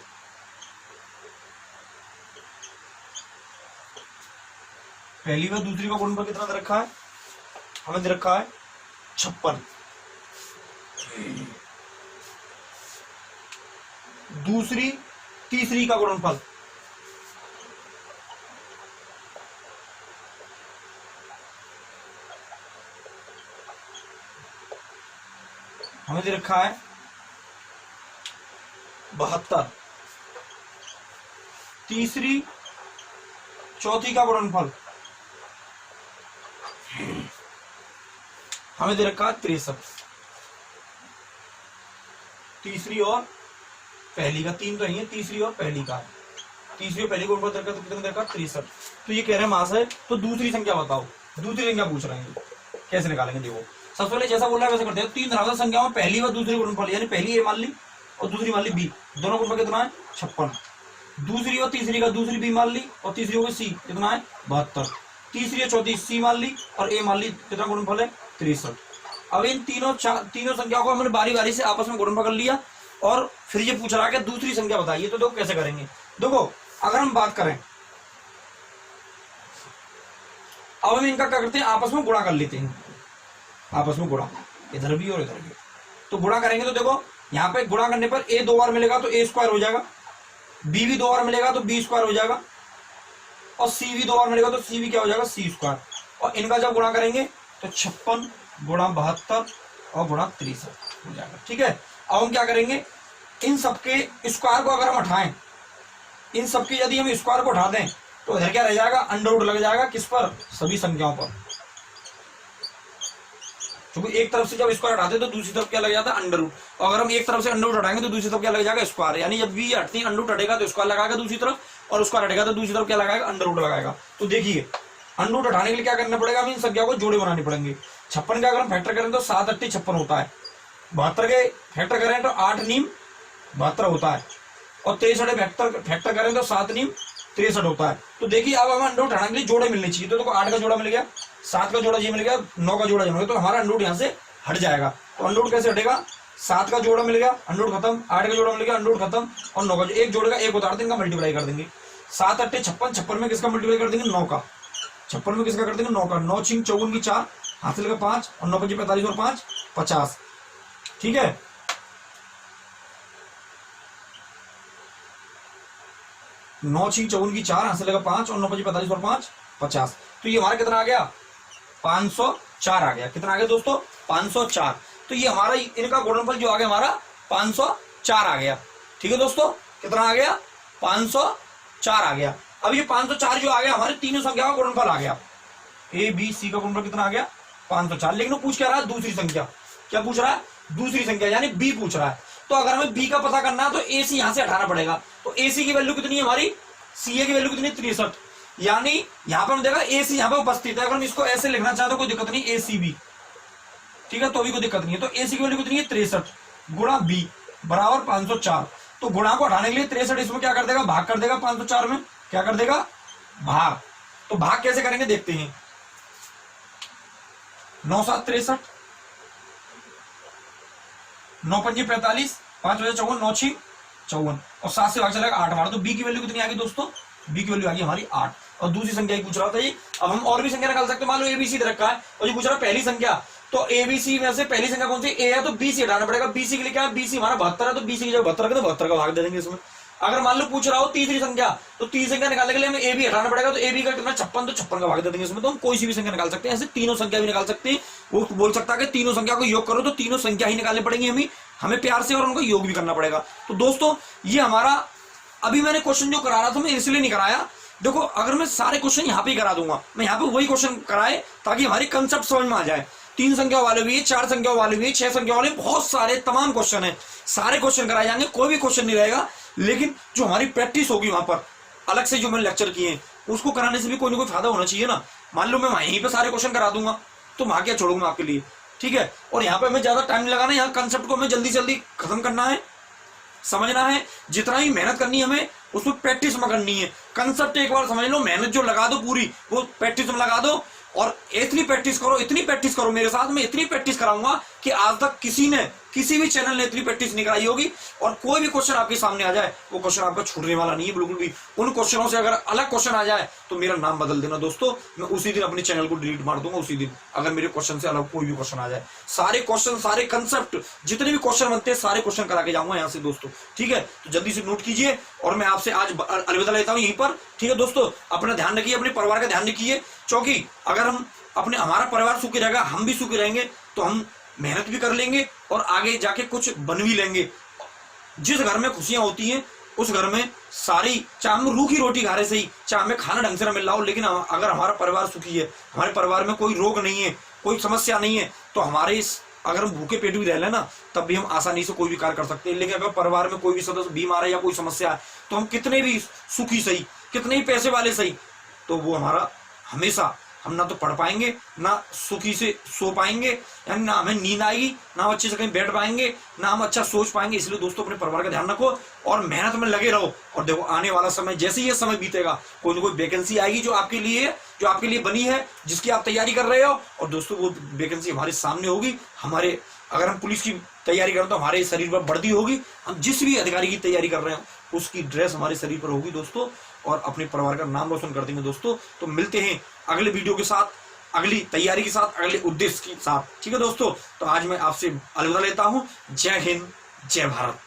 पहली व दूसरी का गुणनफल कितना दे रखा है? हमें दे रखा है 56। दूसरी तीसरी का गुणनफल, हमें दे रखा है 72। तीसरी चौथी का गुणनफल हमें दे रखा है 63। तीसरी और पहली का, 3 तो नहीं है, तीसरी और पहली का, तीसरी और पहली का गुणनफल तो कितना दे रखा है? 63। तो ये कह रहे हैं महाशय, तो दूसरी संख्या बताओ। दूसरी संख्या पूछ रहे हैं, कैसे निकालेंगे? देखो, सबसे पहले जैसा बोल रहा है वैसे करते हैं। 3 धनात्मक संख्याओं में पहली व दूसरी गुणनफल, यानी पहली ए मान ली और दूसरी मान ली बी, दोनों गुणनफल कितना है? 56। दूसरी और तीसरी का, दूसरी बी मान ली और तीसरी हो गई सी, कितना है? 72। तीसरी और चौथी सी मान ली और ए मान ली, कितना गुणनफल है? 63। अब इन तीनों संख्याओं को हमने बारी बारी से आपस में गुणनफल कर लिया और फिर ये पूछ रहा है कि दूसरी संख्या बताइए। तो देखो कैसे करेंगे। देखो, अगर हम बात करें, अब हम इनका क्या करते हैं? आपस में गुणा कर लेते हैं, आपस में गुणा, इधर भी और इधर भी। तो गुणा करेंगे तो देखो, यहां पे गुणा करने पर ए 2 बार मिलेगा तो ए स्क्वायर हो जाएगा, बी भी 2 बार मिलेगा तो बी स्क्वायर हो जाएगा, और सी भी 2 बार मिलेगा तो सी भी क्या हो जाएगा? सी स्क्वायर। और इनका जब गुणा करेंगे तो 56 गुणा 72 और गुणा 63 हो जाएगा। ठीक है, अब हम क्या करेंगे? इन सबके स्क्वायर को अगर हम हटाएं, इन सबके यदि हम स्क्वायर को हटा दें तो इधर क्या रह जाएगा? अंडर रूट लग जाएगा। किस पर? सभी संख्याओं पर। क्योंकि एक तरफ से जब स्क्वायर हटाते तो दूसरी तरफ क्या लग जाता है? Under root. और अगर हम एक तरफ से अंडर रूट हटाएंगे तो दूसरी तरफ क्या लग जाएगा? स्क्वायर। यानी जब भी हटती अंडर रूट हटेगा तो स्क्वायर लगाएगा दूसरी तरफ, और स्क्वायर हटेगा तो दूसरी तरफ क्या लगाएगा? अंडर रूट लगाएगा। तो देखिए, अंडर रूट हटाने के लिए क्या करना पड़ेगा? हमें इन संख्याओं को जोड़े बनाने पड़ेंगे। 56 का अगर हम फैक्टर करें तो 7 8 56 होता है। 72 के फैक्टर करें तो 8 नीम 72 होता है, और 63 फैक्टर करें तो 7 नीम 63 होता है। तो देखिए, अब हमें अंडर रूट हटाने के लिए जोड़े मिलने चाहिए। तो देखो, 8 का जोड़ा मिल गया, 7 का जोड़ा ये मिल गया, 9 का जोड़ा ये मिल गया, तो हमारा अंडर रूट यहाँ से हट जाएगा। तो अंडर रूट कैसे हटेगा? 7 का जोड़ा मिल गया, अंडर रूट खत्म, 8 का जोड़ा मिल गया, अंडर रूट खत्म, और 9 का एक जोड़े का एक उतार देंगे, इनका मल्टीप्लाई कर देंगे। 7 8 56, 56 में किसका मल्टीप्लाई कर देंगे? 9 का। 56 में किसका कर देंगे? 9 का। 9 6 54 की 4, हाथ से लगा 5, और 9 5 45 और 5 50। ठीक है, 9 6 54 की 4, हाथ से लगा 5, और 9 5 45 और 5 50। तो ये हमारा कितना आ गया? 504 आ गया। कितना आ गया दोस्तों? 504। तो ये हमारा इनका गुणनफल जो आ गया हमारा 504 आ गया। ठीक है दोस्तों, कितना आ गया? 504 आ गया। अब ये 504 जो आ गया, हमारे तीनों संख्याओं का गुणनफल आ गया। ए बी सी का गुणनफल कितना आ गया? 504। लेकिन वो पूछ क्या रहा है? दूसरी संख्या। क्या पूछ रहा है? दूसरी संख्या, यानी बी पूछ रहा है। तो अगर हमें बी का पता करना है तो ए सी यहां से हटाना पड़ेगा। तो ए सी की वैल्यू कितनी है हमारी, सी ए की वैल्यू कितनी, 63। यानी यहां पर हम देखा ए सी यहां पर उपस्थित है। अगर हम इसको ऐसे लिखना चाहते तो कोई दिक्कत नहीं, ए सी बी, ठीक है, तो भी कोई दिक्कत नहीं है। तो ए सी की वैल्यू कितनी है, 63 गुणा बी बराबर 504। तो गुणा को हटाने के लिए 63 इसमें क्या कर देगा, भाग कर देगा, 504 में क्या कर देगा, भाग। तो भाग कैसे करेंगे देखते हैं। 9 7 63, 9 5 45, 5 बजे 54, 9 6 54 और 7 से भाग चलेगा 8 हमारा। तो बी की वैल्यू कितनी आ गई दोस्तों, बी की वैल्यू आ गई हमारी 8। और दूसरी संख्या ही पूछ रहा था ये। अब हम और भी संख्या निकाल सकते हैं, मान लो एबीसी दे रखा है और ये पूछ रहा है पहली संख्या। तो एबीसी में से पहली संख्या कौन सी, ए है, तो बीसी हटाना पड़ेगा। बीसी के लिए क्या है, बीसी हमारा 72 है, तो बीसी की जगह 72 तो 72 का भाग दे देंगे इसमें। अगर मान लो पूछ रहा हो तीसरी संख्या, तो तीसरी संख्या निकालने के लिए हमें ए भी हटाना पड़ेगा। तो ए बी का कितना 56, तो 56 का भाग दे देंगे इसमें। तो हम कोई सी भी संख्या निकाल सकते हैं, ऐसे तीनों संख्या भी निकाल सकते हैं। वो बोल सकता है कि तीनों संख्या को योग करो, तो तीनों संख्या ही निकालनी पड़ेंगी हमें प्यार से, और उनको योग भी करना पड़ेगा। तो दोस्तों ये हमारा अभी मैंने क्वेश्चन जो करा रहा था मैं इसलिए नहीं कराया, देखो अगर मैं सारे क्वेश्चन यहाँ पे ही करा दूंगा, मैं यहाँ पे वही क्वेश्चन कराए ताकि हमारी कंसेप्ट समझ में आ जाए। 3 संख्या वाले भी, 4 संख्या वाले भी, 6 संख्या वाले, बहुत सारे तमाम क्वेश्चन है, सारे क्वेश्चन कराए जाएंगे, कोई भी क्वेश्चन नहीं रहेगा। लेकिन जो हमारी प्रैक्टिस होगी वहां पर अलग से जो मैंने लेक्चर किए हैं, उसको कराने से भी कोई ना कोई फायदा होना चाहिए ना। मान लो मैं वहीं पे सारे क्वेश्चन करा दूंगा तो वहां क्या छोड़ूंगा आपके लिए, ठीक है। और यहाँ पे हमें ज्यादा टाइम नहीं लगाना, यहाँ कंसेप्ट को हमें जल्दी जल्दी खत्म करना है, समझना है। जितना ही मेहनत करनी है हमें उसमें प्रैक्टिस में करनी है। कंसेप्ट एक बार समझ लो, मेहनत जो लगा दो पूरी वो प्रैक्टिस में लगा दो, और इतनी प्रैक्टिस करो मेरे साथ, मैं इतनी प्रैक्टिस कराऊंगा कि आज तक किसी भी चैनल ने इतनी प्रैक्टिस नहीं कराई होगी। और कोई भी क्वेश्चन आपके सामने आ जाए वो क्वेश्चन आपका छूटने वाला नहीं है बिल्कुल भी। उन क्वेश्चनों से अगर अलग क्वेश्चन आ जाए तो मेरा नाम बदल देना दोस्तों, मैं उसी दिन अपने चैनल को डिलीट मार दूंगा उसी दिन, अगर मेरे क्वेश्चन से अलग कोई भी क्वेश्चन आ जाए। सारे क्वेश्चन, सारे कंसेप्ट, जितने भी क्वेश्चन बनते हैं सारे क्वेश्चन करा के जाऊंगा यहाँ से दोस्तों, ठीक है। तो जल्दी से नोट कीजिए और मैं आपसे आज अलविदा लेता हूँ यहीं पर, ठीक है दोस्तों। अपना ध्यान रखिए, अपने परिवार का ध्यान रखिए, क्योंकि अगर हमारा परिवार सुखी रहेगा, हम भी सुखी रहेंगे, तो हम मेहनत भी कर लेंगे और आगे जाके कुछ बन भी लेंगे। जिस घर में खुशियां होती हैं उस घर में सारी, चाहे हम रूखी रोटी खा रहे सही, चाहे हमें खाना ढंग से ना मिल रहा हो, लेकिन अगर हमारा परिवार सुखी है, हमारे परिवार में कोई रोग नहीं है, कोई समस्या नहीं है, तो अगर हम भूखे पेट भी रह लें ना तब भी हम आसानी से कोई भी कार्य कर सकते हैं। लेकिन अगर परिवार में कोई भी सदस्य बीमार है या कोई समस्या है, तो हम कितने भी सुखी सही, कितने ही पैसे वाले सही, तो वो हमारा हमेशा, हम ना तो पढ़ पाएंगे, ना सुखी से सो पाएंगे, यानी ना हमें नींद आएगी, ना हम अच्छे से कहीं बैठ पाएंगे, ना हम अच्छा सोच पाएंगे। इसलिए दोस्तों अपने परिवार का ध्यान रखो और मेहनत में लगे रहो। और देखो आने वाला समय, जैसे ये समय बीतेगा, कोई ना कोई वैकेंसी आएगी जो आपके लिए बनी है, जिसकी आप तैयारी कर रहे हो। और दोस्तों वो वैकेंसी हमारे सामने होगी। अगर हम पुलिस की तैयारी करें तो हमारे शरीर पर वर्दी होगी, हम जिस भी अधिकारी की तैयारी कर रहे हो उसकी ड्रेस हमारे शरीर पर होगी दोस्तों, और अपने परिवार का नाम रोशन कर देंगे दोस्तों। तो मिलते हैं अगले वीडियो के साथ, अगली तैयारी के साथ, अगले उद्देश्य के साथ, ठीक है दोस्तों। तो आज मैं आपसे अलविदा लेता हूं। जय हिंद, जय भारत।